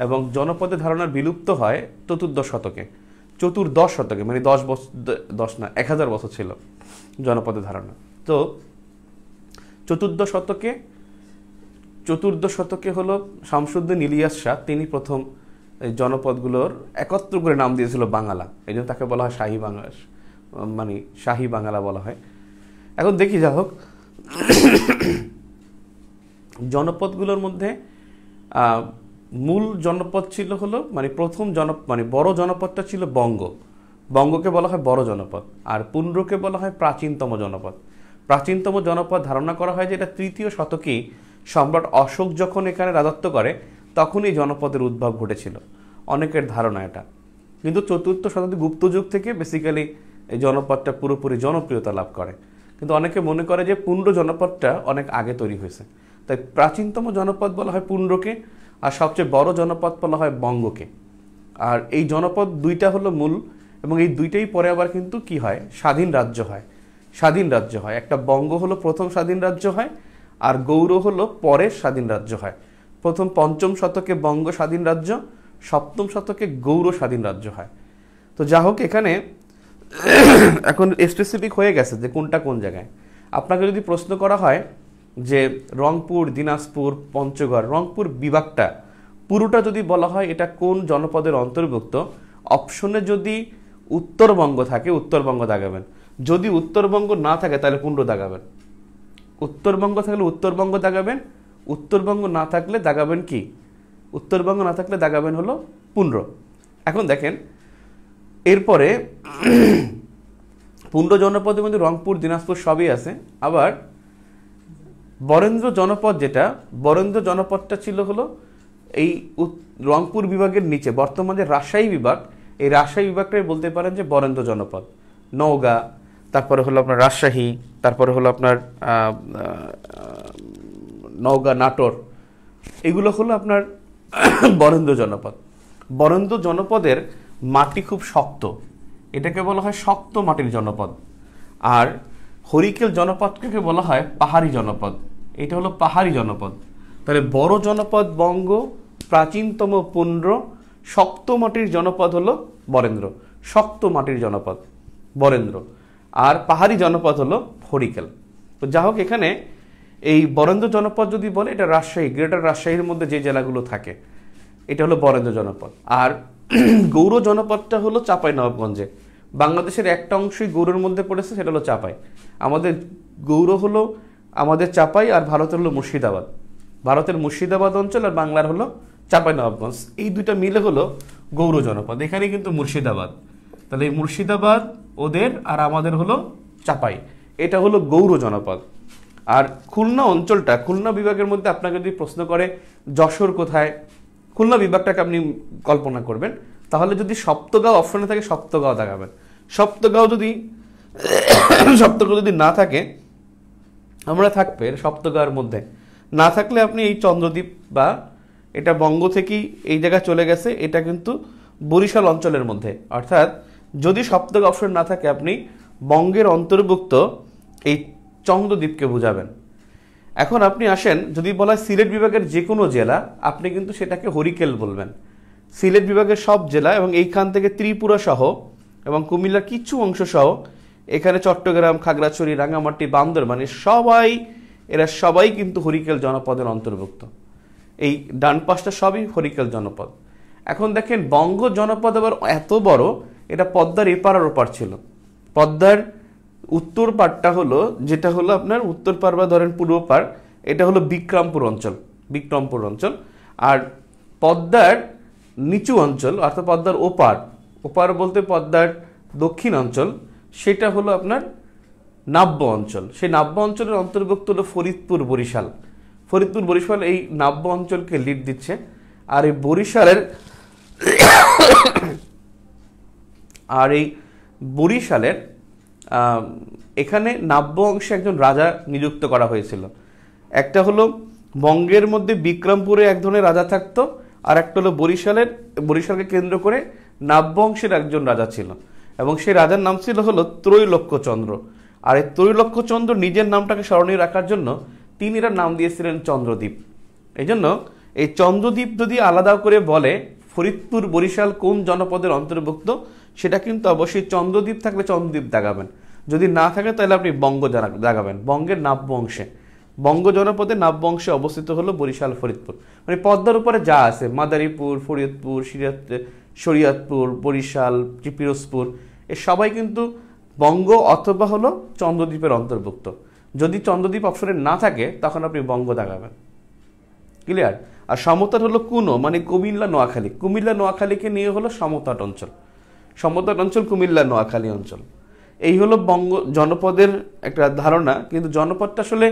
এবং জনপদের ধারণার বিলুপ্ত হয় 14দশ শতকে। 14দশ শতকে মানে 1000 বছর ছিল জনপদের ধারণা। তো 14দশ শতকে হলো শামসুদ্দিন ইলিয়াস শাহ, তিনি প্রথম এই জনপদগুলোর একত্র করে নাম দিয়েছিল বাঙালা। এই জন্য তাকে বলা হয় শাহী বাংলা, মানে শাহী বাঙালা বলা হয়। এখন দেখি যা হোক, জনপদগুলোর মধ্যে মূল জনপদ ছিল হলো মানে প্রথম মানে বড় জনপদটা ছিল বঙ্গকে বলা হয় বড় জনপদ, আর পুণ্ড্রকে বলা হয় প্রাচীনতম জনপদ। প্রাচীনতম জনপদ ধারণা করা হয় যে এটা 3য় শতকেই সম্রাট অশোক যখন এখানে রাজত্ব করে তখন এই জনপদের উদ্ভব ঘটেছিল, অনেকের ধারণা এটা। কিন্তু 4র্থ শতাব্দী গুপ্ত যুগ থেকে বেসিক্যালি এই জনপদটা পুরোপুরি জনপ্রিয়তা লাভ করে, কিন্তু অনেকে মনে করে যে পুণ্ড্র জনপদটা অনেক আগে তৈরি হয়েছে। তাই প্রাচীনতম জনপদ বলা হয় পুণ্ড্রকে, আর সবচেয়ে বড় জনপদ বলা হয় বঙ্গকে। আর এই জনপদ 2টা হলো মূল, এবং এই 2টাই পরে আবার কিন্তু কি হয়, স্বাধীন রাজ্য হয়। একটা বঙ্গ হলো প্রথম স্বাধীন রাজ্য হয়, আর গৌড় হলো পরের স্বাধীন রাজ্য হয়। প্রথম 5ম শতকে বঙ্গ স্বাধীন রাজ্য, 7ম শতকে গৌড় স্বাধীন রাজ্য হয়। তো যা হোক, এখানে এখন স্পেসিফিক হয়ে গেছে যে কোনটা কোন জায়গায়। আপনাকে যদি প্রশ্ন করা হয় যে রংপুর, দিনাজপুর, পঞ্চগড়, রংপুর বিভাগটা পুরোটা যদি বলা হয় এটা কোন জনপদের অন্তর্ভুক্ত, অপশনে যদি উত্তরবঙ্গ থাকে উত্তরবঙ্গ দাগাবেন, যদি উত্তরবঙ্গ না থাকে তাহলে পুণ্ড্র দাগাবেন। উত্তরবঙ্গ থাকলে উত্তরবঙ্গ দাগাবেন, উত্তরবঙ্গ না থাকলে দাগাবেন কি, উত্তরবঙ্গ না থাকলে দাগাবেন হলো পুণ্ড্র। এখন দেখেন, এরপরে পুণ্ড্র জনপদের মধ্যে রংপুর, দিনাজপুর সবই আছে। আবার বরেন্দ্র জনপদ, যেটা বরেন্দ্র জনপদটা ছিল হলো এই রংপুর বিভাগের নিচে, বর্তমানে রাজশাহী বিভাগ, এই রাজশাহী বিভাগটাই বলতে পারেন যে বরেন্দ্র জনপদ। নওগাঁ, তারপরে হলো আপনার রাজশাহী, তারপরে হলো আপনার নওগাঁ, নাটোর, এগুলো হলো আপনার বরেন্দ্র জনপদ। বরেন্দ্র জনপদের মাটি খুব শক্ত, এটাকে বলা হয় শক্ত মাটির জনপদ। আর হরিকেল জনপদকে বলা হয় পাহাড়ি জনপদ, এটা হলো পাহাড়ি জনপদ। তাহলে বড় জনপদ বঙ্গ, প্রাচীনতম পুণ্ড্র, শক্ত মাটির জনপদ হলো বরেন্দ্র, শক্ত মাটির জনপদ বরেন্দ্র, আর পাহাড়ি জনপদ হলো হরিকেল। তো যা হোক, এখানে এই বরেন্দ্র জনপদ যদি বলে, এটা রাজশাহী, গ্রেটার রাজশাহীর মধ্যে যে জেলাগুলো থাকে এটা হলো বরেন্দ্র জনপদ। আর গৌড় জনপদটা হলো চাঁপাইনবাবগঞ্জে, বাংলাদেশের একটা অংশই গৌড়ের মধ্যে পড়েছে, সেটা হলো চাঁপাই। আমাদের গৌড় হলো আমাদের চাঁপাই, আর ভারতের হলো মুর্শিদাবাদ, ভারতের মুর্শিদাবাদ অঞ্চল, আর বাংলার হলো চাঁপাইনবাবগঞ্জ, এই দুইটা মিলে হলো গৌড় জনপদ। এখানে কিন্তু মুর্শিদাবাদ, তাহলে এই মুর্শিদাবাদ ওদের আর আমাদের হলো চাঁপাই, এটা হলো গৌড় জনপদ। আর খুলনা অঞ্চলটা, খুলনা বিভাগের মধ্যে আপনাকে যদি প্রশ্ন করে যশোর কোথায়, খুলনা বিভাগটাকে আপনি কল্পনা করবেন, তাহলে যদি সপ্তগাঁও অপশনে থাকে সপ্তগাঁও দেখাবেন। সপ্তগাঁও যদি না থাকে, আমরা থাকবে সপ্তগাঁওর মধ্যে না থাকলে আপনি এই চন্দ্রদ্বীপ, বা এটা বঙ্গ থেকেই এই জায়গায় চলে গেছে, এটা কিন্তু বরিশাল অঞ্চলের মধ্যে। অর্থাৎ যদি সপ্তগাঁও অপশন না থাকে, আপনি বঙ্গের অন্তর্ভুক্ত এই চন্দ্রদ্বীপকে বুঝাবেন। এখন আপনি আসেন, যদি বলা হয় সিলেট বিভাগের যে কোনো জেলা, আপনি কিন্তু সেটাকে হরিকেল বলবেন। সিলেট বিভাগের সব জেলা, এবং এইখান থেকে ত্রিপুরা সহ এবং কুমিল্লার কিছু অংশ সহ, এখানে চট্টগ্রাম, খাগড়াছড়ি, রাঙামাটি, বান্দরবান, এরা সবাই কিন্তু হরিকেল জনপদের অন্তর্ভুক্ত। এই ডান পাশটা সবই হরিকেল জনপদ। এখন দেখেন, বঙ্গ জনপদ আবার এত বড়, এটা পদ্মার এপার আর ওপার ছিল। পদ্মার উত্তর পাড়টা হলো, যেটা হলো আপনার উত্তর পাড় বা ধরেন পূর্ব পাড়, এটা হলো বিক্রমপুর অঞ্চল। আর পদ্মার নিচু অঞ্চল, অর্থাৎ পদ্মার ওপার বলতে পদ্মার দক্ষিণ অঞ্চল, সেটা হলো আপনার নাব্য অঞ্চল। সেই নাব্য অঞ্চলের অন্তর্ভুক্ত হলো ফরিদপুর, বরিশাল এই নাব্য অঞ্চলকে লিড দিচ্ছে। আর এই বরিশালের এখানে নাব্য অংশে একজন রাজা নিযুক্ত করা হয়েছিল। একটা হলো বঙ্গের মধ্যে বিক্রমপুরে এক ধরনের রাজা থাকতো, আর একটা হলো বরিশালকে কেন্দ্র করে নাব্য অংশের একজন রাজা ছিল, এবং সেই রাজার নাম ছিল হলো ত্রৈলোক্যচন্দ্র। আর এই ত্রৈলোক্যচন্দ্র নিজের নামটাকে স্মরণীয় রাখার জন্য তিনি এর নাম দিয়েছিলেন চন্দ্রদ্বীপ। এই জন্য এই চন্দ্রদ্বীপ যদি আলাদা করে বলে ফরিদপুর বরিশাল কোন জনপদের অন্তর্ভুক্ত, সেটা কিন্তু অবশ্যই চন্দ্রদ্বীপ থাকলে চন্দ্রদ্বীপ দাগাবেন, যদি না থাকে তাহলে আপনি বঙ্গ দাগাবেন, বঙ্গের নাব্য অংশে। বঙ্গ জনপদের নাব্য অংশে অবস্থিত হলো বরিশাল ফরিদপুর, মানে পদ্মার উপরে যা আছে মাদারীপুর, ফরিদপুর, শরীয়তপুর, বরিশাল, পিরোজপুর, এ সবাই কিন্তু বঙ্গ অথবা হলো চন্দ্রদ্বীপের অন্তর্ভুক্ত। যদি চন্দ্রদ্বীপ অপশনে না থাকে তখন আপনি বঙ্গ দাগাবেন। ক্লিয়ার? আর সমতট হলো কুনো, মানে কুমিল্লা নোয়াখালী। কুমিল্লা নোয়াখালীকে নিয়ে হলো সমতট অঞ্চল। সমতট অঞ্চল কুমিল্লা নোয়াখালী অঞ্চল। এই হলো বঙ্গ জনপদের একটা ধারণা, কিন্তু জনপদটা আসলে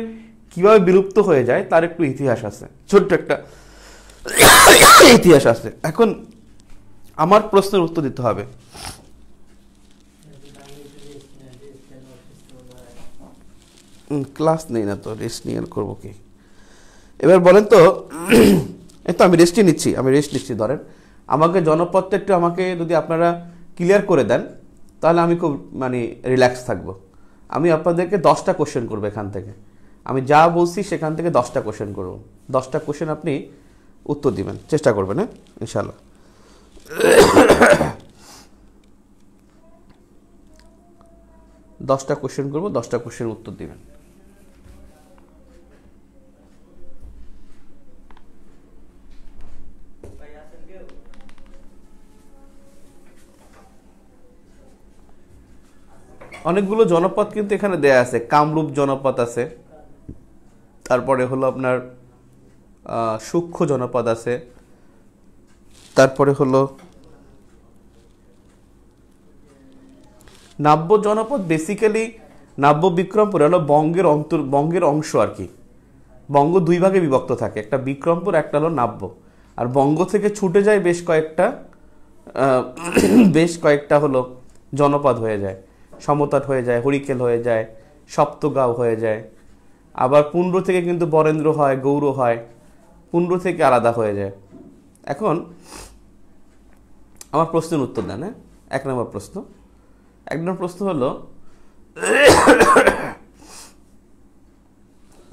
কিভাবে বিলুপ্ত হয়ে যায় তার একটু ইতিহাস আছে, ছোট্ট একটা ইতিহাস আছে। এখন আমার প্রশ্নের উত্তর দিতে হবে। ক্লাস নেই না তো, রেস্ট নিয়ে করবো কি? এবার বলেন তো, এই তো আমি রেস্ট নিচ্ছি। ধরেন আমাকে জনপদটা একটু আমাকে যদি আপনারা ক্লিয়ার করে দেন তাহলে আমি খুব মানে রিল্যাক্স থাকবো। আমি আপনাদেরকে 10টা কোশ্চেন করবো এখান থেকে, আমি যা বলছি সেখান থেকে 10টা কোশ্চেন করবো। 10টা কোশ্চেন আপনি উত্তর দিবেন, চেষ্টা করবেন, হ্যাঁ ইনশাল্লাহ। 10টা কোশ্চেন করবো, 10টা কোশ্চেন উত্তর দিবেন। অনেকগুলো জনপদ কিন্তু এখানে দেয়া আছে। কামরূপ জনপদ আছে, তারপরে হলো আপনার সূক্ষ্ম জনপদ আছে, তারপরে হলো নাব্য জনপদ। বেসিক্যালি নাব্য বিক্রমপুর হলো বঙ্গের অংশ আর কি। বঙ্গ দুই ভাগে বিভক্ত থাকে, একটা বিক্রমপুর, একটা হলো নাব্য। আর বঙ্গ থেকে ছুটে যায় বেশ কয়েকটা হলো জনপদ হয়ে যায়, সমতট হয়ে যায়, হরিকেল হয়ে যায়, সপ্তগাঁও হয়ে যায়। আবার পুন্ড্র থেকে কিন্তু বরেন্দ্র হয়, গৌর হয়, পুন্ড্র থেকে আলাদা হয়ে যায়। এখন আমার প্রশ্নের উত্তর দেন। হ্যাঁ, 1 নম্বর প্রশ্ন হলো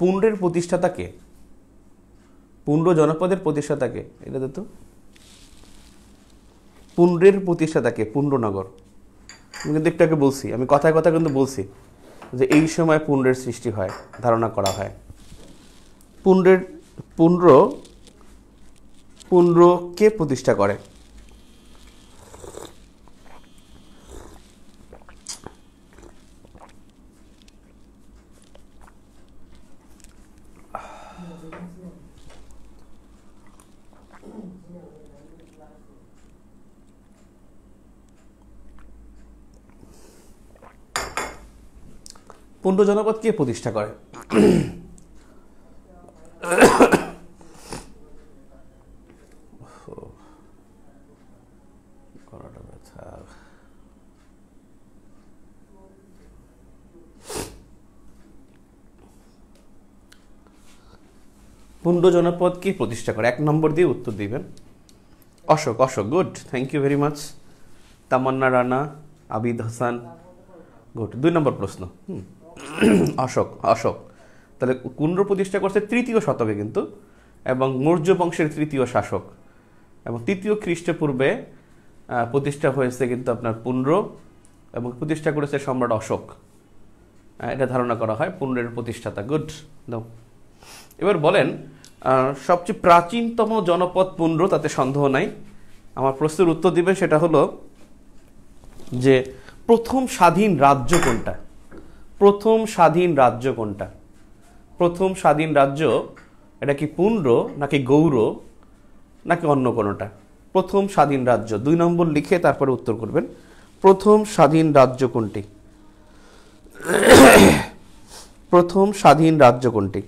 পুন্ড্রের প্রতিষ্ঠাতা কে? পুন্ড্র জনপদের প্রতিষ্ঠাতা কে? এটা তো পুন্ড্রের প্রতিষ্ঠাতা কে? পুন্ড্রনগর। আমি কিন্তু একটু আগে বলছি, আমি কথায় কিন্তু বলছি যে এই সময় পুন্ড্রের সৃষ্টি হয়, ধারণা করা হয়। পুন্ড্র কে প্রতিষ্ঠা করে? পুন্ড্র জনপদ কে প্রতিষ্ঠা করে? পুন্ড্র জনপদ কে প্রতিষ্ঠা করে? 1 নম্বর দিয়ে উত্তর দিবেন। Ashok. Good, thank you very much. Tamanna Rana, Abid Hasan, good. 2 number প্রশ্ন। অশোক। তাহলে পুন্ড্র প্রতিষ্ঠা করছে 3য় শতকে কিন্তু, এবং মৌর্য বংশের 3য় শাসক, এবং 3য় খ্রিস্টপূর্বে প্রতিষ্ঠা হয়েছে কিন্তু আপনার পুন্ড্র, এবং প্রতিষ্ঠা করেছে সম্রাট অশোক। এটা ধারণা করা হয় পুন্ড্রের প্রতিষ্ঠাতা। গুড। এবার বলেন সবচেয়ে প্রাচীনতম জনপদ পুন্ড্র, তাতে সন্দেহ নাই। আমার প্রশ্নের উত্তর দিবেন সেটা হলো যে প্রথম স্বাধীন রাজ্য কোনটা? প্রথম স্বাধীন রাজ্য এটা কি পুন্ড্র, নাকি গৌর, নাকি অন্য কোনোটা? প্রথম স্বাধীন রাজ্য 2 নম্বর লিখে তারপরে উত্তর করবেন। প্রথম স্বাধীন রাজ্য কোনটি? প্রথম স্বাধীন রাজ্য কোনটি?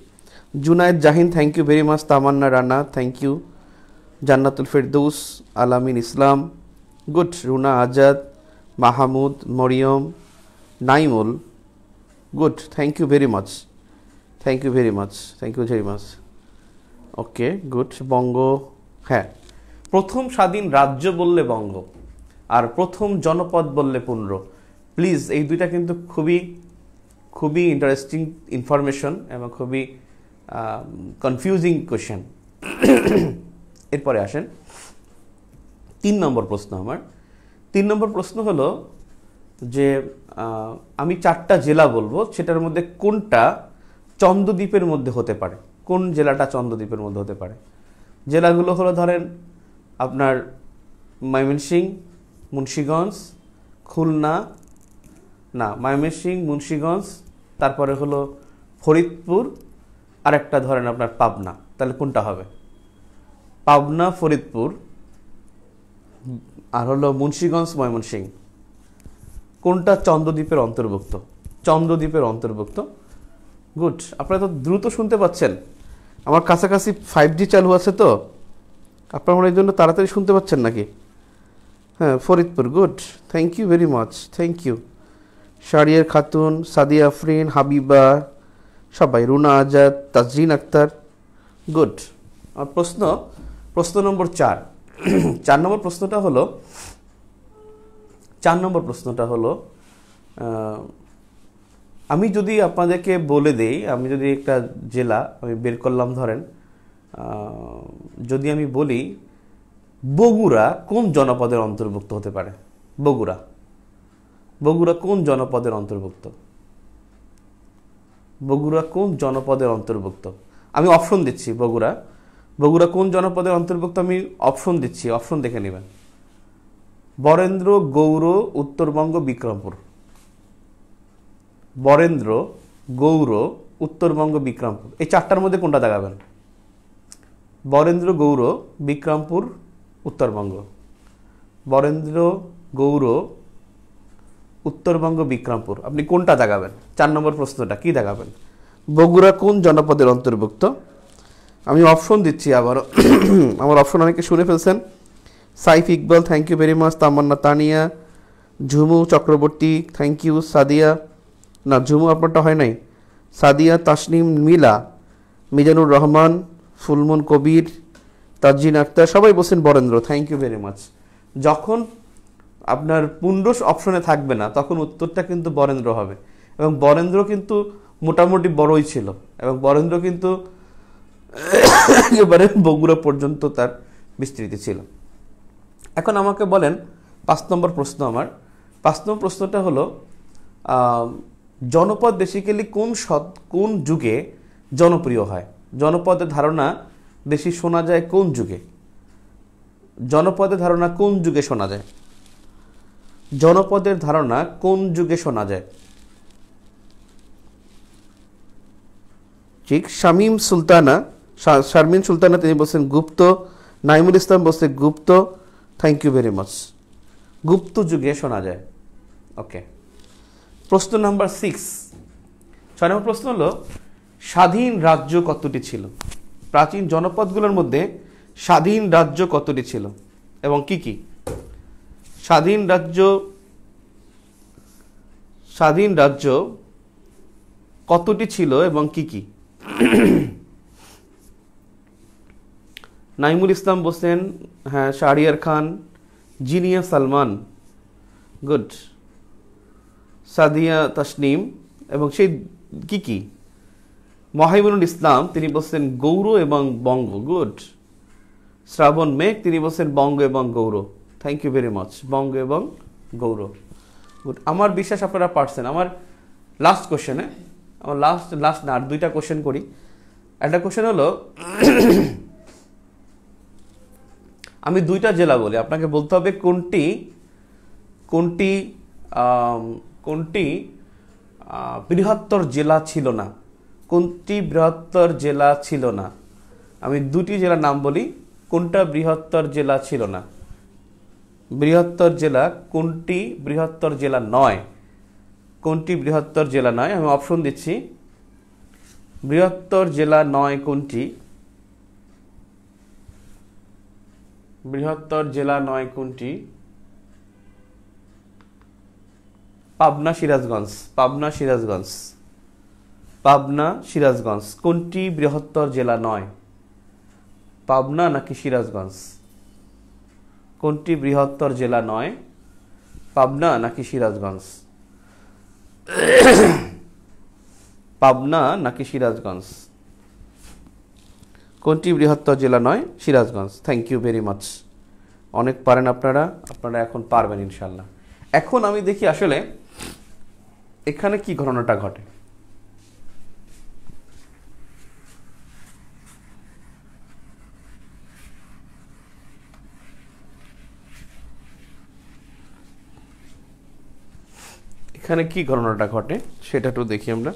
Junayed Jahin, thank you very much. Tamanna Rana, thank you. Jannatul Ferdous, Alamin Islam, good. Runa Azad, Mahmud, Mariam, Naimul, good, thank you very much, thank you very much, thank you very much. Okay, good. Banga, হ্যাঁ, প্রথম স্বাধীন রাজ্য বললে বঙ্গ, আর প্রথম জনপদ বললে পুন্ড্র। প্লিজ, এই দুইটা কিন্তু খুবই খুবই ইন্টারেস্টিং ইনফরমেশন এবং খুবই কনফিউজিং কোয়েশ্চেন। এরপরে আসেন 3 নম্বর প্রশ্ন। আমার 3 নম্বর প্রশ্ন হলো যে আমি 4টা জেলা বলবো, সেটার মধ্যে কোনটা চন্দ্রদ্বীপের মধ্যে হতে পারে, কোন জেলাটা চন্দ্রদ্বীপের মধ্যে হতে পারে। জেলাগুলো হলো ধরেন আপনার ময়মনসিংহ, মুন্সিগঞ্জ, খুলনা, না ময়মনসিংহ, মুন্সিগঞ্জ, তারপরে হলো ফরিদপুর, আর একটা ধরেন আপনার পাবনা। তাহলে কোনটা হবে? পাবনা, ফরিদপুর, আর হলো মুন্সিগঞ্জ, ময়মনসিংহ। কোনটা চন্দ্রদ্বীপের অন্তর্ভুক্ত? চন্দ্রদ্বীপের অন্তর্ভুক্ত। গুড, আপনারা তো দ্রুত শুনতে পাচ্ছেন। আমার কাছাকাছি 5G চালু আছে, তো আপনারা মনে এই জন্য তাড়াতাড়ি শুনতে পাচ্ছেন নাকি? হ্যাঁ, Faridpur, good, thank you very much, thank you. Shariar Khatun, Sadia Afrin, Habiba, সবাই, রুনা আজাদ, তাজরিন আক্তার, গুড। আর প্রশ্ন নম্বর 4। 4 নম্বর প্রশ্নটা হলো আমি যদি আপনাদেরকে বলে দেই, আমি যদি একটা জেলা আমি বের করলাম, ধরেন যদি আমি বলি বগুড়া কোন জনপদের অন্তর্ভুক্ত হতে পারে? বগুড়া কোন জনপদের অন্তর্ভুক্ত? বগুড়া কোন জনপদের অন্তর্ভুক্ত? আমি অপশন দিচ্ছি। বগুড়া কোন জনপদের অন্তর্ভুক্ত আমি অপশন দিচ্ছি, অপশন দেখে নেবেন। বরেন্দ্র, গৌর, উত্তরবঙ্গ, বিক্রমপুর। বরেন্দ্র, গৌর, উত্তরবঙ্গ, বিক্রমপুর, এই 4টার মধ্যে কোনটা দেখাবেন? বরেন্দ্র, গৌর, বিক্রমপুর, উত্তরবঙ্গ। বরেন্দ্র, গৌর, উত্তরবঙ্গ, বিক্রমপুর, আপনি কোনটা দেখাবেন? 4 নম্বর প্রশ্নটা কি দেখাবেন? বগুড়া কোন জনপদের অন্তর্ভুক্ত? আমি অপশন দিচ্ছি আবারও। আমার অপশন অনেকে শুনে ফেলছেন। Saif Iqbal, thank you very much. Tamanna Tania, Jhumu Chakraborty, thank you. Sadia, না ঝুমু আপনারটা হয় নাই। সাদিয়া, তাসনিম, মিলা, মিজানুর রহমান, ফুলমুন কবির, তাজিন আক্তার, সবাই বলছেন Barendra, thank you very much. যখন আপনার পুন্ড্র অপশনে থাকবে না, তখন উত্তরটা কিন্তু বরেন্দ্র হবে, এবং বরেন্দ্র কিন্তু মোটামুটি বড়ই ছিল, এবং বরেন্দ্র কিন্তু একেবারে বগুড়া পর্যন্ত তার বিস্তৃতি ছিল। এখন আমাকে বলেন 5 নম্বর প্রশ্ন। আমার 5 নম্বর প্রশ্নটা হলো জনপদ বেসিক্যালি কোন যুগে জনপ্রিয় হয়? জনপদের ধারণা বেশি শোনা যায় কোন যুগে? জনপদের ধারণা কোন যুগে শোনা যায়? জনপদের ধারণা কোন যুগে শোনা যায়? ঠিক, শারমিন সুলতানা তিনি বলছেন গুপ্ত। নাইমুল ইসলাম বলছে গুপ্ত, থ্যাংক ইউ ভেরি মাচ। গুপ্ত যুগে শোনা যায়। ওকে, প্রশ্ন নাম্বার 6। 6 নম্বর প্রশ্ন হলো স্বাধীন রাজ্য কতটি ছিল? প্রাচীন জনপদগুলোর মধ্যে স্বাধীন রাজ্য কতটি ছিল এবং কি কি? স্বাধীন রাজ্য কতটি ছিল এবং কি কি? নাইমুল ইসলাম বলছেন হ্যাঁ। শাহরিয়ার খান, জিনিয়া সালমান, গুড। সাদিয়া তাসনিম, এবং সেই কি কি? মহিবুল ইসলাম তিনি বলছেন গৌর এবং বঙ্গ, গুড। শ্রাবণ মেঘ তিনি বলছেন বঙ্গ এবং Gaur, thank you very much. Banga এবং গৌর, গুড। আমার বিশ্বাস আপনারা পারছেন। আমার লাস্ট কোশ্চেনে, আমার লাস্ট না, আর 2টা কোশ্চেন করি। একটা কোশ্চেন হলো আমি 2টা জেলা বলি, আপনাকে বলতে হবে কোনটি বৃহত্তর জেলা ছিল না। কোনটি বৃহত্তর জেলা ছিল না? আমি 2টি জেলার নাম বলি, কোনটা বৃহত্তর জেলা ছিল না? বৃহত্তর জেলা কোনটি? বৃহত্তর জেলা নয়। কোনটি বৃহত্তর জেলা নয়? আমি অপশন দিচ্ছি। বৃহত্তর জেলা নয় কোনটি? বৃহত্তর জেলা নয় কোনটি? পাবনা সিরাজগঞ্জ, পাবনা সিরাজগঞ্জ, পাবনা সিরাজগঞ্জ কোনটি বৃহত্তর জেলা নয়? পাবনা নাকি সিরাজগঞ্জ? কোনটি বৃহত্তর জেলা নয়? পাবনা নাকি সিরাজগঞ্জ? পাবনা নাকি সিরাজগঞ্জ? কোনটি বৃহত্তর জেলা নয়? Sirajganj. Thank you very much. অনেক পারেন আপনারা, আপনারা এখন পারবেন ইনশাল্লাহ। এখন আমি দেখি আসলে এখানে কি ঘটনাটা ঘটে। এখানে কি ঘটনাটা ঘটে সেটা একটু দেখি আমরা।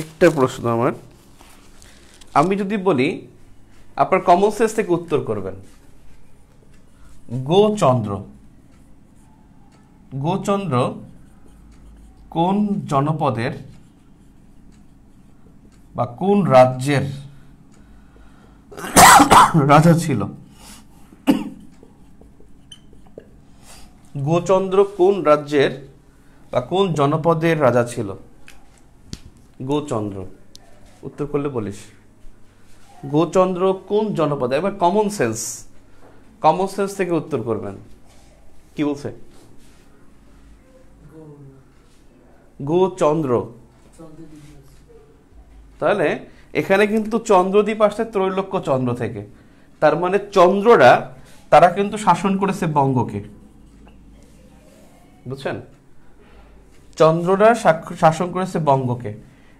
একটা প্রশ্ন আমার, আমি যদি বলি আপনার কমন সেন্স থেকে উত্তর করবেন, গোচন্দ্র, গোচন্দ্র কোন জনপদের বা কোন রাজ্যের রাজা ছিল? গোচন্দ্র কোন রাজ্যের বা কোন জনপদের রাজা ছিল? গোচন্দ্র, উত্তর করলে বলিস। গোচন্দ্র কোন জনপদে? এবার কমন সেন্স, কমন সেন্স থেকে উত্তর করবেন। কি বলছে? গোচন্দ্র। তাহলে এখানে কিন্তু চন্দ্রদ্বীপ আসছে ত্রৈলোক্য চন্দ্র থেকে, তার মানে চন্দ্ররা তারা কিন্তু শাসন করেছে বঙ্গকে, বুঝছেন? চন্দ্ররা শাসন করেছে বঙ্গকে।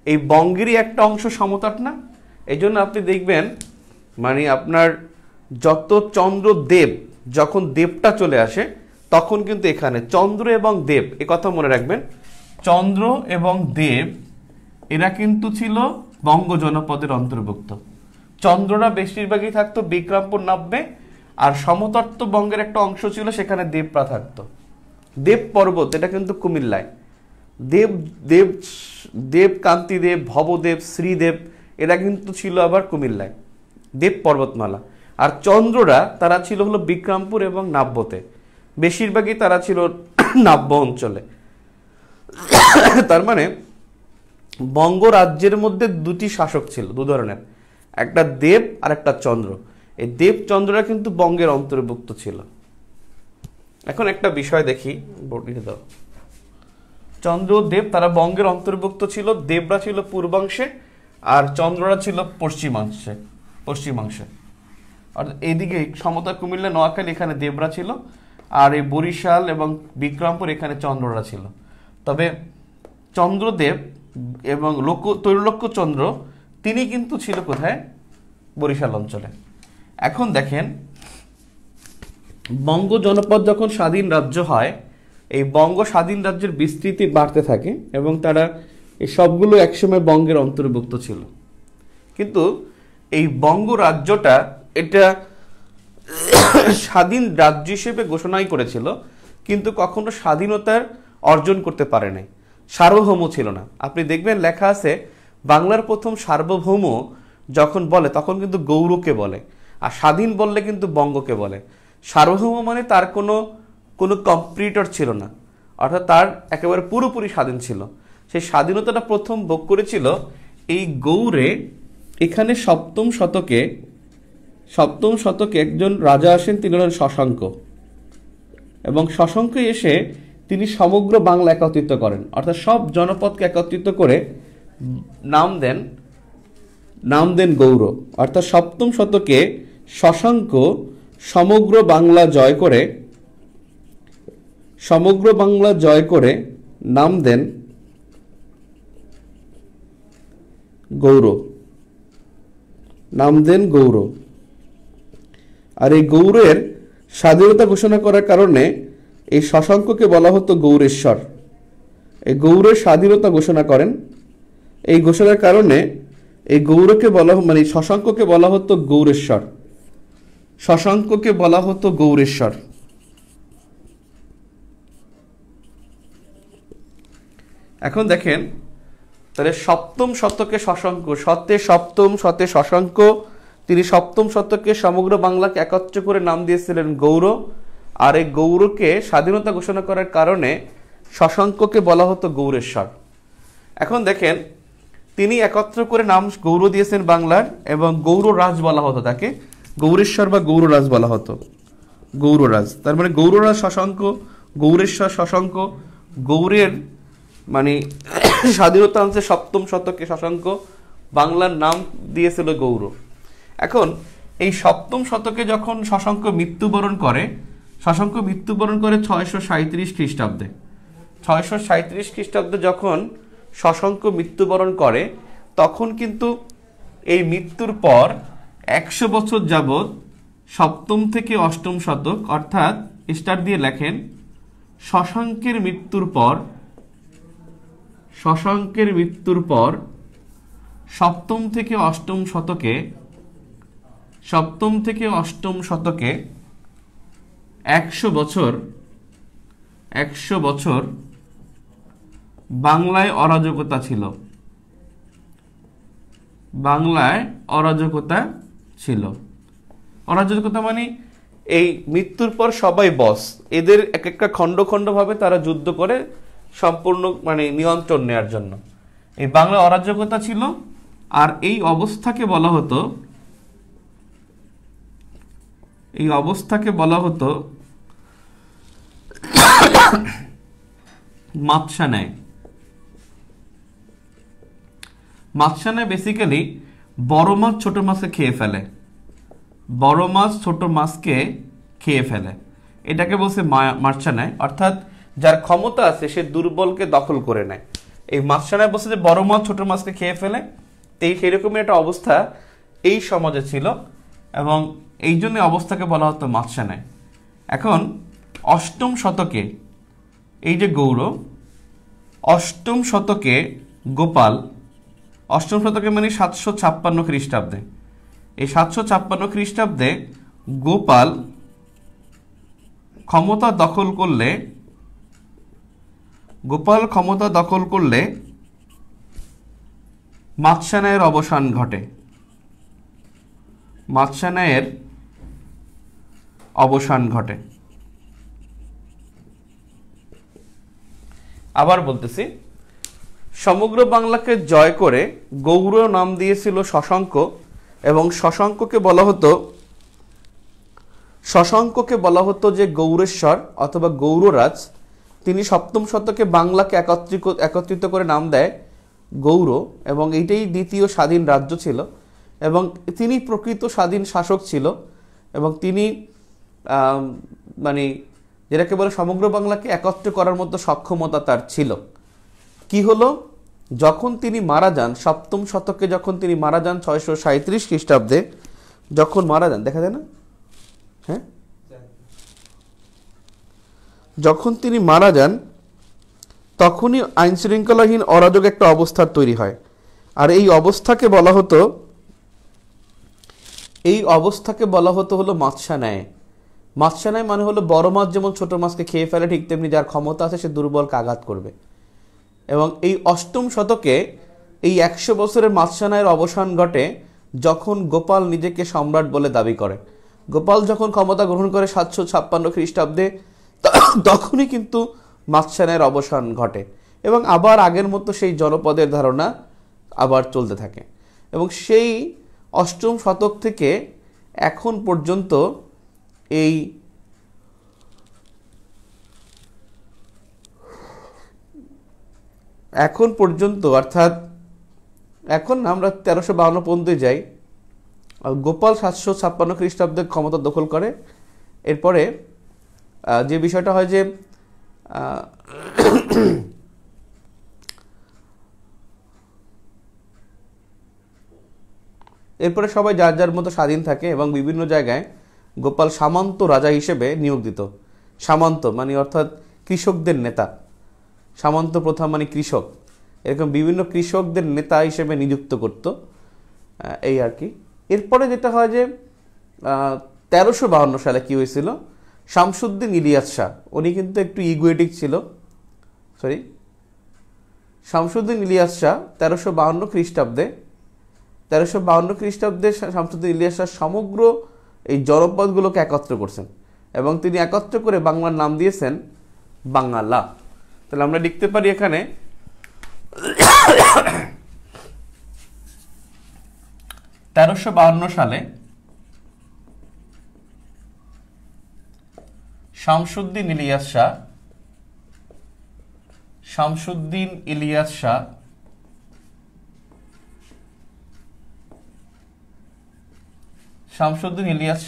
এই বঙ্গেরই একটা অংশ সমতট না, এই জন্য আপনি দেখবেন মানে আপনার যত চন্দ্রদেব, যখন দেবটা চলে আসে তখন কিন্তু এখানে চন্দ্র এবং দেব, এ কথা মনে রাখবেন, চন্দ্র এবং দেব এরা কিন্তু ছিল বঙ্গ জনপদের অন্তর্ভুক্ত। চন্দ্ররা বেশিরভাগই থাকতো বিক্রমপুর নাব্যে, আর সমতট বঙ্গের একটা অংশ ছিল সেখানে দেবরা থাকতো। দেব পর্বত এটা কিন্তু কুমিল্লায়। দেব দেব দেব কান্তিদেব, ভবদেব, শ্রীদেব এরা কিন্তু ছিল আবার কুমিল্লায়, দেব পর্বতমালা। আর চন্দ্ররা তারা ছিল হলো বিক্রমপুর এবং নাব্যতে, বেশিরভাগই তারা ছিল নাব্য অঞ্চলে। তার মানে বঙ্গ রাজ্যের মধ্যে দুটি শাসক ছিল, দু ধরনের, একটা দেব আর একটা চন্দ্র। এই দেব চন্দ্ররা কিন্তু বঙ্গের অন্তর্ভুক্ত ছিল। এখন একটা বিষয় দেখি, লিখে দাও। চন্দ্র দেব তারা বঙ্গের অন্তর্ভুক্ত ছিল, দেবরা ছিল পূর্বাংশে আর চন্দ্ররা ছিল পশ্চিমাংশে, পশ্চিমাংশে। আর এইদিকে সমতা কুমিল্লা নোয়াখালী এখানে দেবরা ছিল, আর এই বরিশাল এবং বিক্রমপুর এখানে চন্দ্ররা ছিল। তবে চন্দ্রদেব এবং ত্রৈলোক্য চন্দ্র তিনি কিন্তু ছিল কোথায়? বরিশাল অঞ্চলে। এখন দেখেন বঙ্গ জনপদ যখন স্বাধীন রাজ্য হয়, এই বঙ্গ স্বাধীন রাজ্যের বিস্তৃতি বাড়তে থাকে এবং তারা এই সবগুলো একসময় বঙ্গের অন্তর্ভুক্ত ছিল। কিন্তু এই বঙ্গ রাজ্যটা এটা স্বাধীন রাজ্য হিসেবে ঘোষণাই করেছিল, কিন্তু কখনো স্বাধীনতার অর্জন করতে পারে নাই, সার্বভৌম ছিল না। আপনি দেখবেন লেখা আছে বাংলার প্রথম সার্বভৌম যখন বলে তখন কিন্তু গৌড়কে বলে, আর স্বাধীন বললে কিন্তু বঙ্গকে বলে। সার্বভৌম মানে তার কোনো কম্পিটিটর ছিল না, অর্থাৎ তার একেবারে পুরোপুরি স্বাধীন ছিল। সেই স্বাধীনতাটা প্রথম ভোগ করেছিল এই গৌড়ে। এখানে সপ্তম শতকে একজন রাজা আসেন, তিনি হলেন শশাঙ্ক, এবং শশাঙ্ক এসে তিনি সমগ্র বাংলা একত্রিত করেন, অর্থাৎ সব জনপদকে একত্রিত করে নাম দেন গৌড়। অর্থাৎ সপ্তম শতকে শশাঙ্ক সমগ্র বাংলা জয় করে নাম দেন গৌড়, আর এই গৌড়ের স্বাধীনতা ঘোষণা করার কারণে এই শশাঙ্ককে বলা হতো গৌড়েশ্বর। এই গৌড়ের স্বাধীনতা ঘোষণা করেন, এই ঘোষণার কারণে এই গৌড়কে বলা মানে শশাঙ্ককে বলা হতো গৌড়েশ্বর, শশাঙ্ককে বলা হতো গৌড়েশ্বর। এখন দেখেন তাহলে সপ্তম শতকে শশাঙ্ক, শতে শশাঙ্ক, তিনি সপ্তম শতকে সমগ্র বাংলাকে একত্র করে নাম দিয়েছিলেন গৌড়। আর এই গৌড়কে স্বাধীনতা ঘোষণা করার কারণে শশাঙ্ককে বলা হতো গৌড়েশ্বর। এখন দেখেন তিনি একত্র করে নাম গৌড় দিয়েছেন বাংলার, এবং গৌড়রাজ বলা হতো তাকে, গৌড়েশ্বর বা গৌড়রাজ বলা হতো, গৌড়রাজ। তার মানে গৌড়রাজ শশাঙ্ক, গৌড়েশ্বর শশাঙ্ক, গৌড়ের মানে স্বাধীনতা আনছে সপ্তম শতকে শশাঙ্ক, বাংলার নাম দিয়েছিল গৌড়। এখন এই সপ্তম শতকে যখন শশাঙ্ক মৃত্যুবরণ করে, শশাঙ্ক মৃত্যুবরণ করে 637 খ্রিস্টাব্দে। 637 খ্রিস্টাব্দে যখন শশাঙ্ক মৃত্যুবরণ করে, তখন কিন্তু এই মৃত্যুর পর 100 বছর যাবৎ সপ্তম থেকে অষ্টম শতক, অর্থাৎ স্টার দিয়ে লেখেন শশাঙ্কের মৃত্যুর পর, শশাঙ্কের মৃত্যুর পর সপ্তম থেকে অষ্টম শতকে, সপ্তম থেকে অষ্টম শতকে 100 বছর, 100 বছর বাংলায় অরাজকতা ছিল, বাংলায় অরাজকতা ছিল। অরাজকতা মানে এই মৃত্যুর পর সবাই বস, এদের এক একটা খণ্ড খণ্ড ভাবে তারা যুদ্ধ করে সম্পূর্ণ মানে নিয়ন্ত্রণ নেওয়ার জন্য এই বাংলায় অরাজকতা ছিল। আর এই অবস্থাকে বলা হতো, এই অবস্থাকে বলা হতো মাতসানায়। মাতসানায় বেসিক্যালি বড় মাছ ছোট মাছকে খেয়ে ফেলে, বড় মাছ ছোট মাছকে খেয়ে ফেলে, এটাকে বলছে মাতসানায়। অর্থাৎ যার ক্ষমতা আছে সে দুর্বলকে দখল করে নেয়। এই মাতসানায় বলছে যে বড় মাছ ছোট মাছকে খেয়ে ফেলে, এই সেরকমই একটা অবস্থা এই সমাজে ছিল, এবং এই জন্য অবস্থাকে বলা হতো মাতসানায়। এখন অষ্টম শতকে এই যে গৌড়, অষ্টম শতকে গোপাল, অষ্টম শতকে মানে 756 খ্রিস্টাব্দে, এই 756 খ্রিস্টাব্দে গোপাল ক্ষমতা দখল করলে, গোপাল ক্ষমতা দখল করলে মাতসানায়ের অবসান ঘটে, মাতসানায়ের অবসান ঘটে। আবার বলতেছি, সমগ্র বাংলাকে জয় করে গৌড় নাম দিয়েছিল শশাঙ্ক, এবং শশাঙ্ককে বলা হতো যে গৌড়েশ্বর অথবা গৌড়রাজ। তিনি সপ্তম শতকে বাংলাকে একত্রিত করে নাম দেয় গৌড়, এবং এইটাই দ্বিতীয় স্বাধীন রাজ্য ছিল, এবং তিনি প্রকৃত স্বাধীন শাসক ছিল, এবং তিনি মানে যেটাকে বলে সমগ্র বাংলাকে একত্র করার মতো সক্ষমতা তার ছিল। কি হলো, যখন তিনি মারা যান সপ্তম শতকে, যখন তিনি মারা যান 637 খ্রিস্টাব্দে, যখন মারা যান, দেখা যায় না, হ্যাঁ, যখন তিনি মারা যান তখনই আইন শৃঙ্খলাহীন অরাজক একটা অবস্থার তৈরি হয়। আর এই অবস্থাকে বলা হতো হলো মাতসানায়। মাতসানায় মানে হলো বড় মাছ যেমন ছোট মাছকে খেয়ে ফেলে, ঠিক তেমনি যার ক্ষমতা আছে সে দুর্বলকে আঘাত করবে। এবং এই অষ্টম শতকে এই 100 বছরের মাতসানায়ের অবসান ঘটে যখন গোপাল নিজেকে সম্রাট বলে দাবি করে। গোপাল যখন ক্ষমতা গ্রহণ করে 756 খ্রিস্টাব্দে, তখনই কিন্তু মাতসানায়ের অবসান ঘটে, এবং আবার আগের মতো সেই জনপদের ধারণা আবার চলতে থাকে। এবং সেই অষ্টম শতক থেকে এখন পর্যন্ত এই অর্থাৎ এখন আমরা 1352 পর্যন্ত যাই। গোপাল 756 খ্রিস্টাব্দে ক্ষমতা দখল করে। এরপরে যে বিষয়টা হয় যে এরপরে সবাই যার যার মতো স্বাধীন থাকে, এবং বিভিন্ন জায়গায় গোপাল সামন্ত রাজা হিসেবে নিয়োগ দিত। সামন্ত মানে অর্থাৎ কৃষকদের নেতা, সামন্ত প্রথা মানে কৃষক, এরকম বিভিন্ন কৃষকদের নেতা হিসেবে নিযুক্ত করত, এই আর কি। এরপরে যেটা হয় যে 1352 সালে কি হয়েছিল, শামসুদ্দিন ইলিয়াস শাহ, উনি কিন্তু একটু ইগোয়েটিক ছিল, শামসুদ্দিন ইলিয়াস শাহ 1352 খ্রিস্টাব্দে শামসুদ্দিন ইলিয়াস শাহ সমগ্র এই জনপদগুলোকে একত্র করছেন এবং তিনি একত্র করে বাংলার নাম দিয়েছেন বাঙ্গালা। তাহলে আমরা লিখতে পারি এখানে 1352 সালে শামসুদ্দিন ইলিয়াস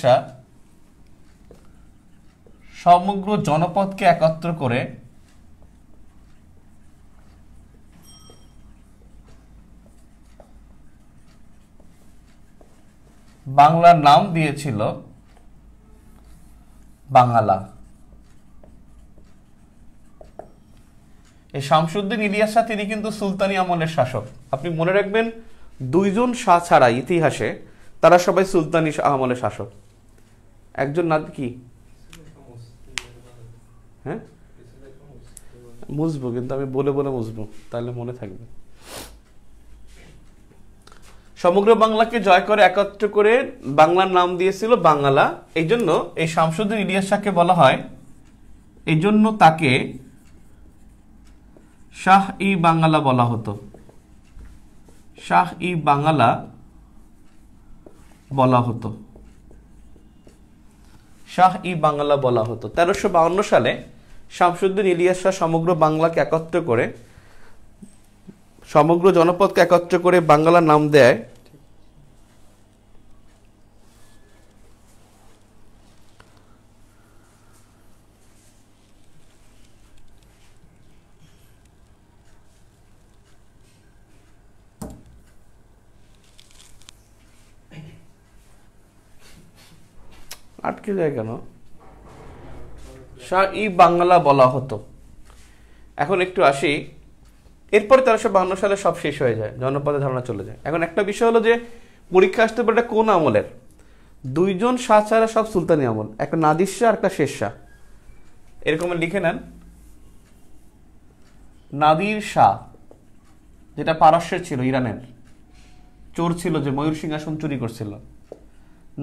শাহ সমগ্র জনপদকে একত্র করে বাংলার নাম দিয়েছিল বাঙ্গালা। এই শামসুদ্দিন ইলিয়াস শাহ তিনি কিন্তু সুলতানি আমলের শাসক। আপনি মনে রাখবেন, দুইজন শাহ ছাড়া ইতিহাসে তারা সবাই সুলতানি আমলের শাসক। একজন না কি হ্যাঁ মুছবো, কিন্তু আমি বলে বলে মুছবো, তাহলে মনে থাকবে। সমগ্র বাংলাকে জয় করে একত্র করে বাংলার নাম দিয়েছিল বাঙ্গালা। এই জন্য এই শামসুদ্দিন ইলিয়াস শাহকে বলা হয়, এই জন্য তাকে শাহ-ই বাঙ্গালা বলা হতো। শাহ-ই বাঙ্গালা বলা হতো। 1352 সালে শামসুদ্দিন ইলিয়াস শাহ সমগ্র বাংলাকে একত্র করে, সমগ্র জনপদকে একত্র করে বাংলার নাম দেয় আটকে যায় কেন, শাহ-ই বাংলা বলা হতো। এখন একটু আসি, এরপরে 1352 সালে সব শেষ হয়ে যায়, জনপদের ধারণা চলে যায়। এখন একটা বিষয় হলো যে পরীক্ষা আসতে পারে কোন আমলের, দুইজন শাহ ছাড়া সব সুলতানি আমল, একটা নাদির শাহ আর একটা শের শাহ। এরকম লিখে নেন, নাদির শাহ যেটা পারস্যের ছিল, ইরানের চোর ছিল যে ময়ূর সিংহাসন চুরি করছিল।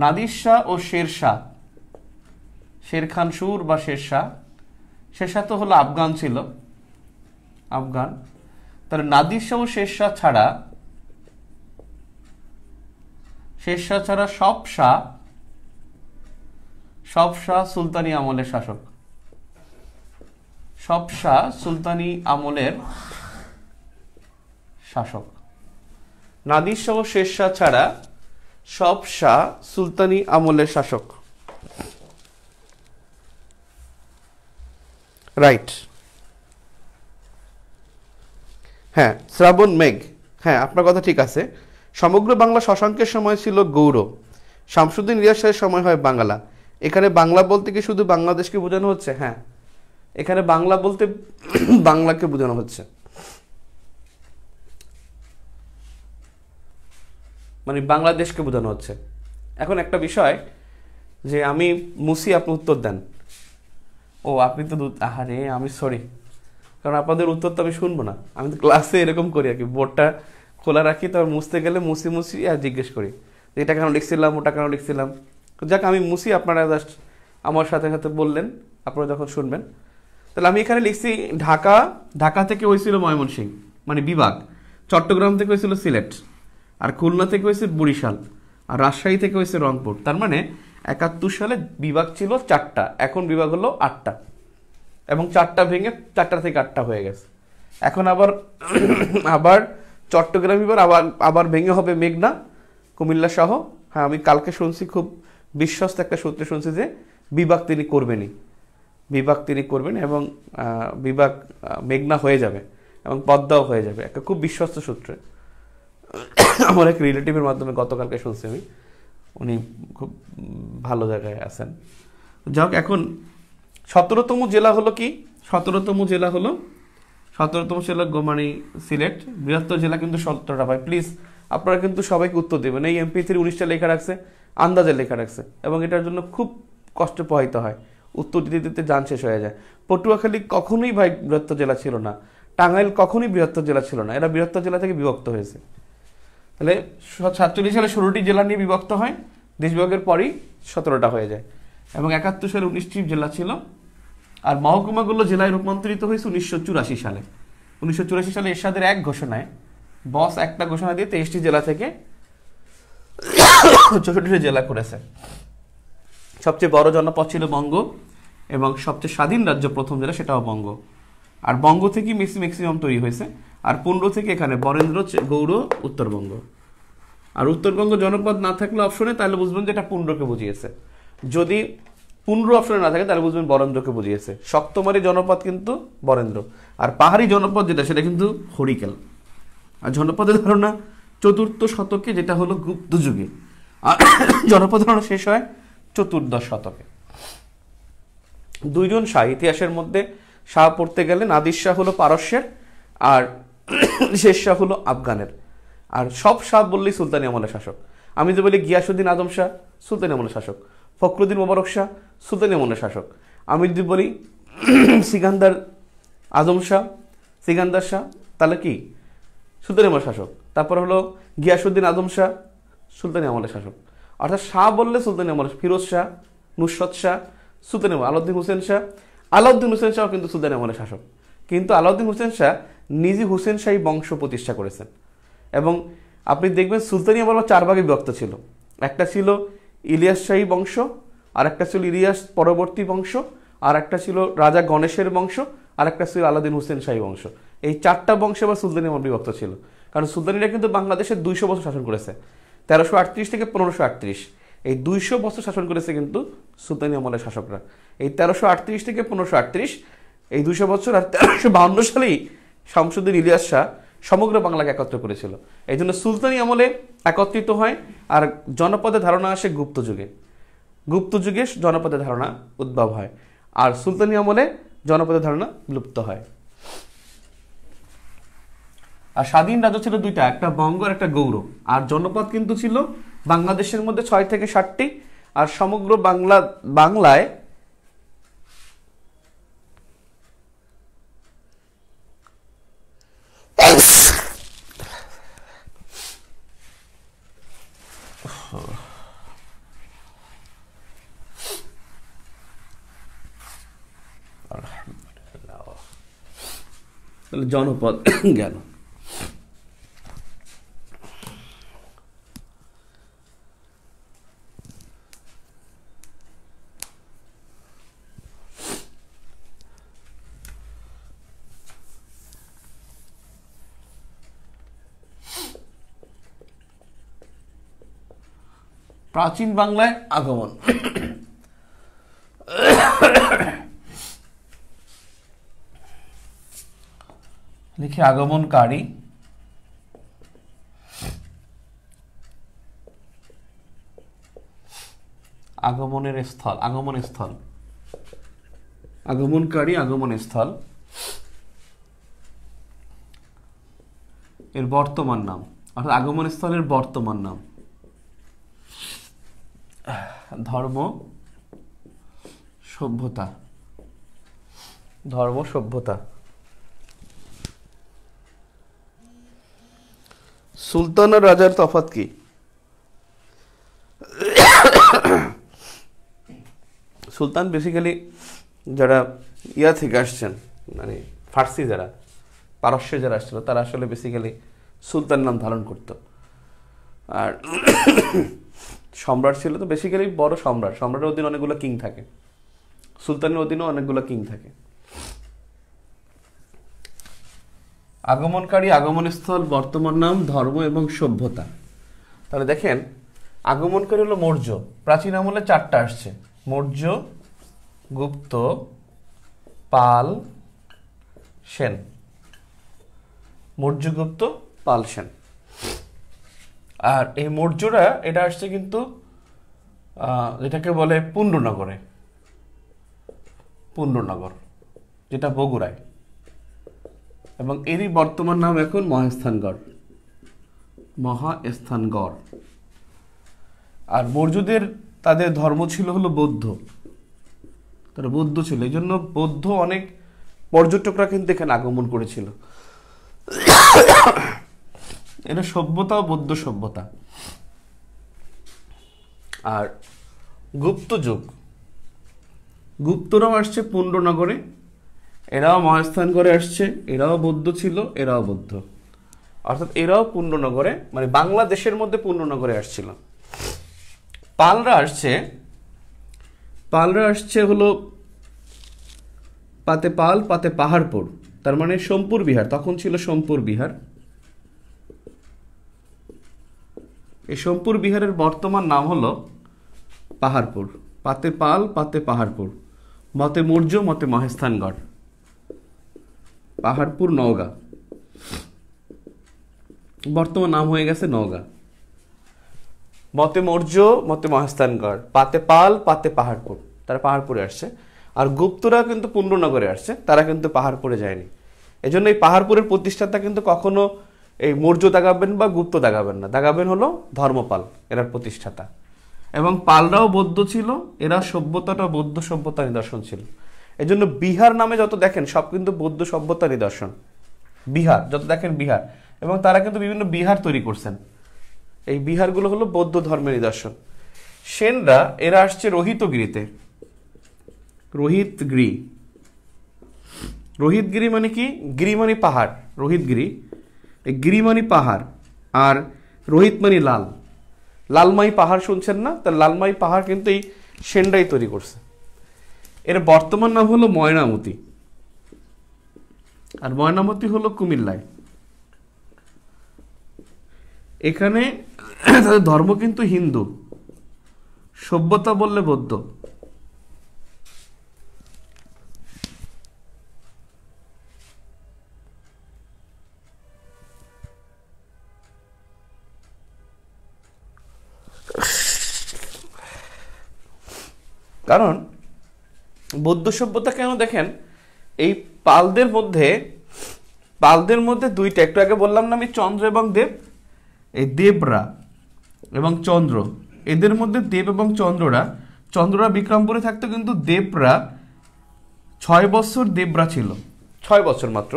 নাদির শাহ ও শের শাহ, শের খান সুর বা শের শাহ তো হলো আফগান ছিল, আফগান। তাহলে নাদির শাহ ও শের শাহ ছাড়া সব শাহ সুলতানি আমলের শাসক। সব শাহ সুলতানি আমলের শাসক। নাদির শাহ ও শের শাহ ছাড়া সব শাহ সুলতানি আমলের শাসক। রাইট। হ্যাঁ, শ্রাবণ মেঘ, হ্যাঁ আপনার কথা ঠিক আছে। সমগ্র বাংলা শশাঙ্কের সময় ছিল গৌড়, শামসুদ্দিন ইলিয়াস শাহের সময় হয় বাংলা। এখানে বাংলা বলতে কি শুধু বাংলাদেশকে বোঝানো হচ্ছে? হ্যাঁ, এখানে বাংলা বলতে বাংলাকে বোঝানো হচ্ছে, মানে বাংলাদেশকে বোঝানো হচ্ছে। এখন একটা বিষয় যে আমি মুসি, আপনি উত্তর দেন। ও আপনি তো আহারে, আমি সরি, কারণ আপনাদের উত্তর তো আমি শুনবো না। আমি তো ক্লাসে এরকম করি আর কি, বোর্ডটা খোলা রাখি, তারপর মুছতে গেলে মুছি আর জিজ্ঞেস করি যে এটা কেন লিখছিলাম, ওটা কেন লিখছিলাম। যাক আমি মুছি, আপনারা জাস্ট আমার সাথে সাথে বললেন আপনারা যখন শুনবেন। তাহলে আমি এখানে লিখছি ঢাকা থেকে হয়েছিল ময়মনসিংহ মানে বিভাগ, চট্টগ্রাম থেকে হয়েছিল সিলেট, আর খুলনা থেকে হয়েছে বরিশাল, আর রাজশাহী থেকে হয়েছে রংপুর। তার মানে 71 সালে বিভাগ ছিল 4টা, এখন বিভাগ হলো 8টা, এবং 4টা ভেঙে 4টা থেকে 8টা হয়ে গেছে। এখন আবার চট্টগ্রাম বিভাগ আবার ভেঙে হবে মেঘনা, কুমিল্লা সহ। হ্যাঁ, আমি কালকে শুনছি, খুব বিশ্বস্ত একটা সূত্রে শুনছি যে বিভাগ তিনি করবেন এবং বিভাগ মেঘনা হয়ে যাবে এবং পদ্মাও হয়ে যাবে, একটা খুব বিশ্বস্ত সূত্রে। আমার এক রিলেটিভের মাধ্যমে গতকালকে শুনছি আমি, উনি খুব ভালো জায়গায় আছেন। যাক, এখন 17তম জেলা হলো কি? 17তম জেলা মানে সিলেট। বৃহত্তর জেলা কিন্তু 17টা। ভাই প্লিজ আপনারা কিন্তু সবাইকে উত্তর দেবেন। এই MP3 19টা লেখা রাখছে, আন্দাজে লেখা রাখছে, এবং এটার জন্য খুব কষ্ট পোহাইতে হয়, উত্তর দিতে দিতে যান শেষ হয়ে যায়। পটুয়াখালী কখনোই ভাই বৃহত্তর জেলা ছিল না, টাঙ্গাইল কখনই বৃহত্তর জেলা ছিল না, এরা বৃহত্তর জেলা থেকে বিভক্ত হয়েছে। তাহলে 47 সালে 16টি জেলা নিয়ে বিভক্ত হয়, দেশ বিভাগের পরই 17টা হয়ে যায়, এবং 71 সালে 19টি জেলা ছিল। আর মহকুমাগুলো জেলায় রূপান্তরিত হয়েছে 1984 সালে। 1984 সালে এরশাদের এক ঘোষণায় বস একটা ঘোষণা দিয়ে 23টি জেলা থেকে 64টি জেলা করেছে। সবচেয়ে বড় জনপদ ছিল বঙ্গ, এবং সবচেয়ে স্বাধীন রাজ্য প্রথম জেলা সেটাও বঙ্গ। আর বঙ্গ থেকেই ম্যাক্সিমাম তৈরি হয়েছে। আর পুন্ড থেকে এখানে বরেন্দ্র, গৌড়, উত্তরবঙ্গ। আর উত্তরবঙ্গ জনপদ না থাকলে অপশনে, তাহলে বুঝবেন যে এটা পুন্ডকে বুঝিয়েছে। যদি পুন্ড অপশনে না থাকে তাহলে বুঝবেন বরেন্দ্রকে বুঝিয়েছে। শক্তমারি জনপদ কিন্তু বরেন্দ্র, আর পাহাড়ি জনপদ যেটা সেটা কিন্তু হরিকেল। আর জনপদের ধারণা 4th শতকে, যেটা হলো গুপ্ত যুগে। আর জনপদ ধারণা শেষ হয় 14 শতকে। দুইজন শাহ ইতিহাসের মধ্যে, শাহ পড়তে গেলে নাদির শাহ হলো পারস্যের, আর শেষ শাহ হলো আফগানের। আর সব শাহ বললেই সুলতানি আমলের শাসক। আমি যে বলি গিয়াসুদ্দিন আজম শাহ সুলতানি আমলের শাসক, ফখরুদ্দিন মোবারক শাহ সুলতানি আমলের শাসক। আমি যদি বলি সিকান্দার আজম শাহ, সিকান্দার শাহ, তাহলে কি সুলতানি আমলের শাসক। তারপর হলো গিয়াসুদ্দিন আজম শাহ সুলতানি আমলের শাসক। অর্থাৎ শাহ বললে সুলতানি আমলের। ফিরোজ শাহ, নুসরত শাহ সুলতানি আমল, আলাউদ্দিন হুসেন শাহ, আলাউদ্দিন হুসেন শাহ কিন্তু সুলতানি আমলের শাসক। কিন্তু আলাউদ্দিন হুসেন শাহ নিজে হুসেন শাহী বংশ প্রতিষ্ঠা করেছেন। এবং আপনি দেখবেন সুলতানি আমল 4 ভাগে বিভক্ত ছিল। একটা ছিল ইলিয়াস শাহী বংশ, আর একটা ছিল ইলিয়াস পরবর্তী বংশ, আর একটা ছিল রাজা গণেশের বংশ, আর একটা ছিল আলাউদ্দিন হুসেন শাহী বংশ। এই 4টা বংশে আবার সুলতানি আমল বিভক্ত ছিল। কারণ সুলতানিরা কিন্তু বাংলাদেশে 200 বছর শাসন করেছে, 1338 থেকে 1538। এই 200 বছর শাসন করেছে কিন্তু সুলতানি আমলের শাসকরা। এই 1338 থেকে 1538, এই 200 বছর। আর 1352 সালেই শামসুদ্দিন ইলিয়াস শাহ সমগ্র বাংলাকে একত্র করেছিল। এই জন্য সুলতানি আমলে একত্রিত হয়। আর জনপদের ধারণা আসে গুপ্ত যুগে। গুপ্ত যুগে জনপদের ধারণা উদ্ভব হয়, আর সুলতানি আমলে জনপদের ধারণা লুপ্ত হয়। আর স্বাধীন রাজ্য ছিল 2টা, একটা বঙ্গ আর একটা গৌড়। আর জনপদ কিন্তু ছিল বাংলাদেশের মধ্যে 6 থেকে 7টি। আর সমগ্র বাংলায় জনপদ গেল। প্রাচীন বাংলায় আগমন। লিখি আগমনকারী, আগমনের স্থল, আগমন স্থল, আগমনকারী, আগমন স্থল। এর বর্তমান নাম, অর্থাৎ আগমন স্থলের বর্তমান নাম। ধর্ম, সভ্যতা, ধর্ম, সভ্যতা। সুলতান আর রাজার তফাৎ কি? সুলতান বেসিক্যালি যারা ইয়া থেকে আসছেন, মানে ফার্সি যারা, পারস্যে যারা আসছিল, তারা আসলে বেসিক্যালি সুলতান নাম ধারণ করত। আর সম্রাট ছিল তো বেসিক্যালি বড় সম্রাট, সম্রাটের অধীনে অনেকগুলো কিং থাকে, সুলতানের অধীনেও অনেকগুলো কিং থাকে। আগমনকারী, আগমনস্থল, বর্তমান নাম, ধর্ম এবং সভ্যতা। তাহলে দেখেন আগমনকারী হলো মৌর্য। প্রাচীন আমলে 4টা আসছে, মৌর্য, গুপ্ত, পাল, সেন। মৌর্য, গুপ্ত, পাল, সেন। আর এই মৌর্যরা এটা আসছে কিন্তু যেটাকে বলে পুণ্ড্রনগরে, পুণ্ড্রনগর যেটা বগুড়ায়, এবং এরই বর্তমান নাম এখন মহাস্থানগড়, মহাস্থানগড়। আর মৌর্যদের তাদের ধর্ম ছিল হলো বৌদ্ধ, তারা বৌদ্ধ ছিল, এই জন্য বৌদ্ধ অনেক পর্যটকরা কিন্তু এখানে আগমন করেছিল। এটা সভ্যতা ও বৌদ্ধ সভ্যতা। আর গুপ্ত যুগ, গুপ্তরাও আসছে পুণ্ড্রনগরে, এরাও মহাস্থানগড়ে আসছে, এরাও বৌদ্ধ ছিল, এরাও বৌদ্ধ, অর্থাৎ এরাও পুণ্ড্রনগরে মানে বাংলাদেশের মধ্যে পুণ্ড্রনগরে আসছিল। পালরা আসছে হলো পাতে পাল পাতে পাহাড়পুর, তার মানে সোমপুর বিহার, তখন ছিল সোমপুর বিহার। এই সোমপুর বিহারের বর্তমান নাম হলো পাহাড়পুর। পাতে পাল পাতে পাহাড়পুর, মতে মৌর্য মতে মহেস্থানগড়, পাহাড়পুর নওগাঁ, বর্তমান নাম হয়ে গেছে নওগাঁ। মতে মৌর্য মতে মহেস্থানগড়, পাতে পাল পাতে পাহাড়পুর, তারা পাহাড়পুরে আসছে। আর গুপ্তরা কিন্তু পুণ্ড্রনগরে আসছে, তারা কিন্তু পাহাড়পুরে যায়নি। এই জন্য এই পাহাড়পুরের প্রতিষ্ঠাতা কিন্তু কখনো এই মৌর্য দাগাবেন বা গুপ্ত দাগাবেন না, দাগাবেন হলো ধর্মপাল, এরা প্রতিষ্ঠাতা। এবং পালরাও বৌদ্ধ ছিল, এরা সভ্যতাটা বৌদ্ধ সভ্যতার নিদর্শন ছিল। এই জন্য বিহার নামে যত দেখেন সব কিন্তু বৌদ্ধ সভ্যতার নিদর্শন। বিহার যত দেখেন বিহার, এবং তারা কিন্তু বিভিন্ন বিহার তৈরি করছেন, এই বিহারগুলো হলো বৌদ্ধ ধর্মের নিদর্শন। সেনরা এরা আসছে রোহিতগিরিতে। রোহিতগিরি, রোহিতগিরি মানে কি? গিরি মানে পাহাড়, রোহিতগিরি, এই গিরি মানে পাহাড়, আর রোহিত মানে লাল, লালমাই পাহাড় শুনছেন না? তার লালমাই পাহাড় কিন্তু এই সেনরাই তৈরি করছে। এর বর্তমান নাম হলো ময়নামতি, আর ময়নামতি হলো কুমিল্লায়। এখানে তাদের ধর্ম কিন্তু হিন্দু, সভ্যতা বললে বৌদ্ধ। কারণ বৌদ্ধ সভ্যতা কেন দেখেন, এই পালদের মধ্যে দুইটা, একটু আগে বললাম না আমি চন্দ্র এবং দেব, এই দেবরা এবং চন্দ্র, এদের মধ্যে দেব এবং চন্দ্ররা বিক্রমপুরে থাকতো, কিন্তু দেবরা 6 বছর দেবরা ছিল, 6 বছর মাত্র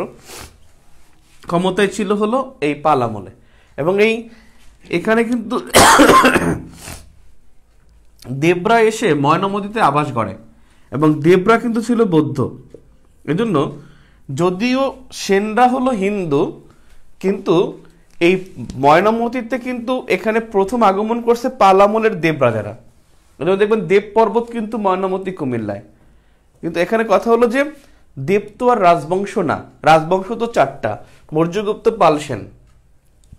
ক্ষমতায় ছিল হলো এই পাল আমলে। এবং এখানে কিন্তু দেবরা এসে ময়নামতিতে আবাস গড়ে, এবং দেবরা কিন্তু ছিল বৌদ্ধ। এজন্য যদিও সেনরা হলো হিন্দু, কিন্তু এই ময়নামতিতে কিন্তু এখানে প্রথম আগমন করছে পাল আমলের দেব রাজারা। দেখবেন দেব পর্বত কিন্তু ময়নামতি কুমিল্লায়। কিন্তু এখানে কথা হলো যে দেব তো আর রাজবংশ না, রাজবংশ তো 4টা, মৌর্যগুপ্ত পাল সেন,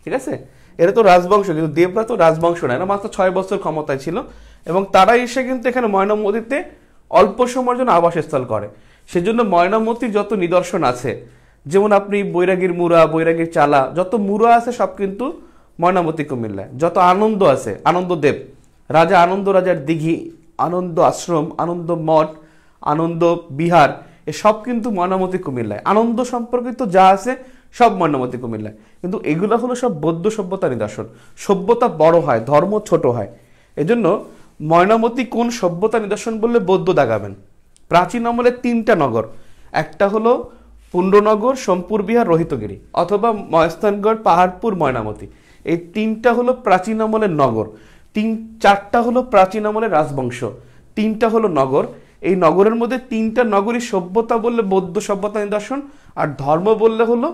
ঠিক আছে, এরা তো রাজবংশ, কিন্তু দেবরা তো রাজবংশ না, এরা মাত্র 6 বছর ক্ষমতায় ছিল। এবং তারা এসে কিন্তু এখানে ময়নামতিতে অল্প সময়ের জন্য আবাসস্থল করে। সেজন্য ময়নামতির যত নিদর্শন আছে, যেমন আপনি বৈরাগীর মুড়া, বৈরাগীর চালা, যত মুড়া আছে সব কিন্তু ময়নামতি কুমিল্লায়। যত আনন্দ আছে, আনন্দদেব রাজা, আনন্দ রাজার দিঘি, আনন্দ আশ্রম, আনন্দ মঠ, আনন্দ বিহার, এসব কিন্তু ময়নামতি কুমিল্লায়। আনন্দ সম্পর্কিত যা আছে সব ময়নামতি কুমিল্লায়। কিন্তু এগুলো হলো সব বৌদ্ধ সভ্যতার নিদর্শন। সভ্যতা বড় হয়, ধর্ম ছোট হয়। এজন্য ময়নামতি কোন সভ্যতা নিদর্শন বললে বৌদ্ধ দাগাবেন। প্রাচীন আমলে 3টা নগর, একটা হলো পুণ্ড্রনগর, সোমপুর বিহার, রোহিতগিরি, অথবা মহেস্থানগড়, পাহাড়পুর, ময়নামতি। এই 3টা হলো প্রাচীন আমলের নগর। 4টা হলো প্রাচীন আমলের রাজবংশ, 3টা হলো নগর। এই নগরের মধ্যে 3টা নগরী সভ্যতা বললে বৌদ্ধ সভ্যতা নিদর্শন, আর ধর্ম বললে হলো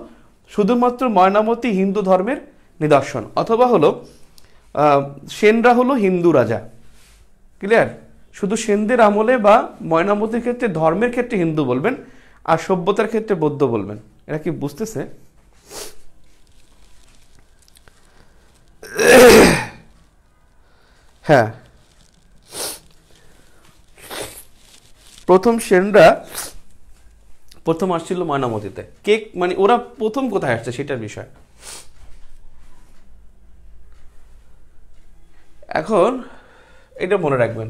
শুধুমাত্র ময়নামতি হিন্দু ধর্মের নিদর্শন, অথবা হলো সেনরা হলো হিন্দু রাজা। ক্লিয়ার? শুধু সেনদের আমলে বা ময়নামতির ক্ষেত্রে ধর্মের ক্ষেত্রে হিন্দু বলবেন, আর সভ্যতার ক্ষেত্রে বৌদ্ধ বলবেন। এরা কি বুঝতেছে? হ্যাঁ, প্রথম সেনরা প্রথম আসছিল ময়নামতিতে। কে মানে ওরা প্রথম কোথায় আসছে সেটার বিষয়। এখন এটা মনে রাখবেন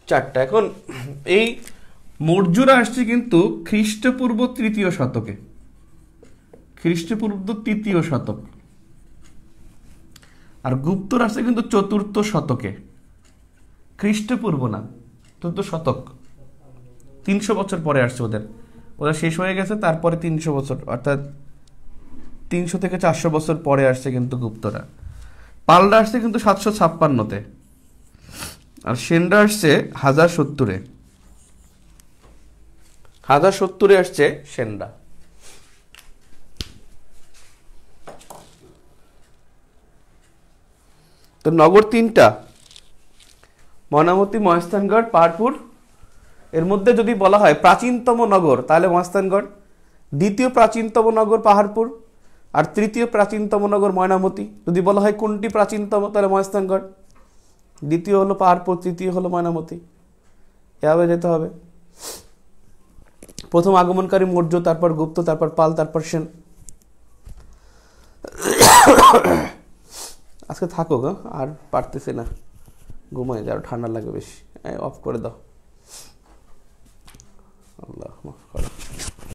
4টা। এখন এই মৌর্যরা আসছে কিন্তু খ্রিস্টপূর্ব 3য় শতকে, খ্রিস্টপূর্ব 3য় শতক। আর গুপ্তরা আসছে কিন্তু 4র্থ শতকে, খ্রিস্টপূর্ব না, 4র্থ শতক। 300 বছর পরে আসছে ওরা শেষ হয়ে গেছে, তারপরে 300 বছর, অর্থাৎ 300 থেকে 400 বছর পরে আসছে কিন্তু গুপ্তরা। পালরা আসছে কিন্তু 756-তে, আর সেনরা আসছে 1070-এ। 1070-এ আসছে সেনরা। তো নগর 3টা, ময়নামতি, মহেস্থানগড়, পাহাড়পুর। এর মধ্যে যদি বলা হয় প্রাচীনতম নগর তাহলে মহেস্থানগড়, দ্বিতীয় প্রাচীনতম নগর পাহাড়পুর, আর তৃতীয় প্রাচীনতম নগর ময়নামতি। যদি বলা হয় কোনটি প্রাচীনতম তাহলে মহেস্থানগড়, দ্বিতীয় হলো পাহাড়পুর, তৃতীয় হলো ময়নামতি। এভাবে যেতে হবে। প্রথম আগমনকারী মৌর্য, তারপর গুপ্ত, তারপর পাল, তারপর সেন। আজকে থাকো গো, আর পারতেছি না, ঘুমাই যাও, ঠান্ডা লাগে বেশি। অফ করে দাও। আল্লাহ মাফ করো।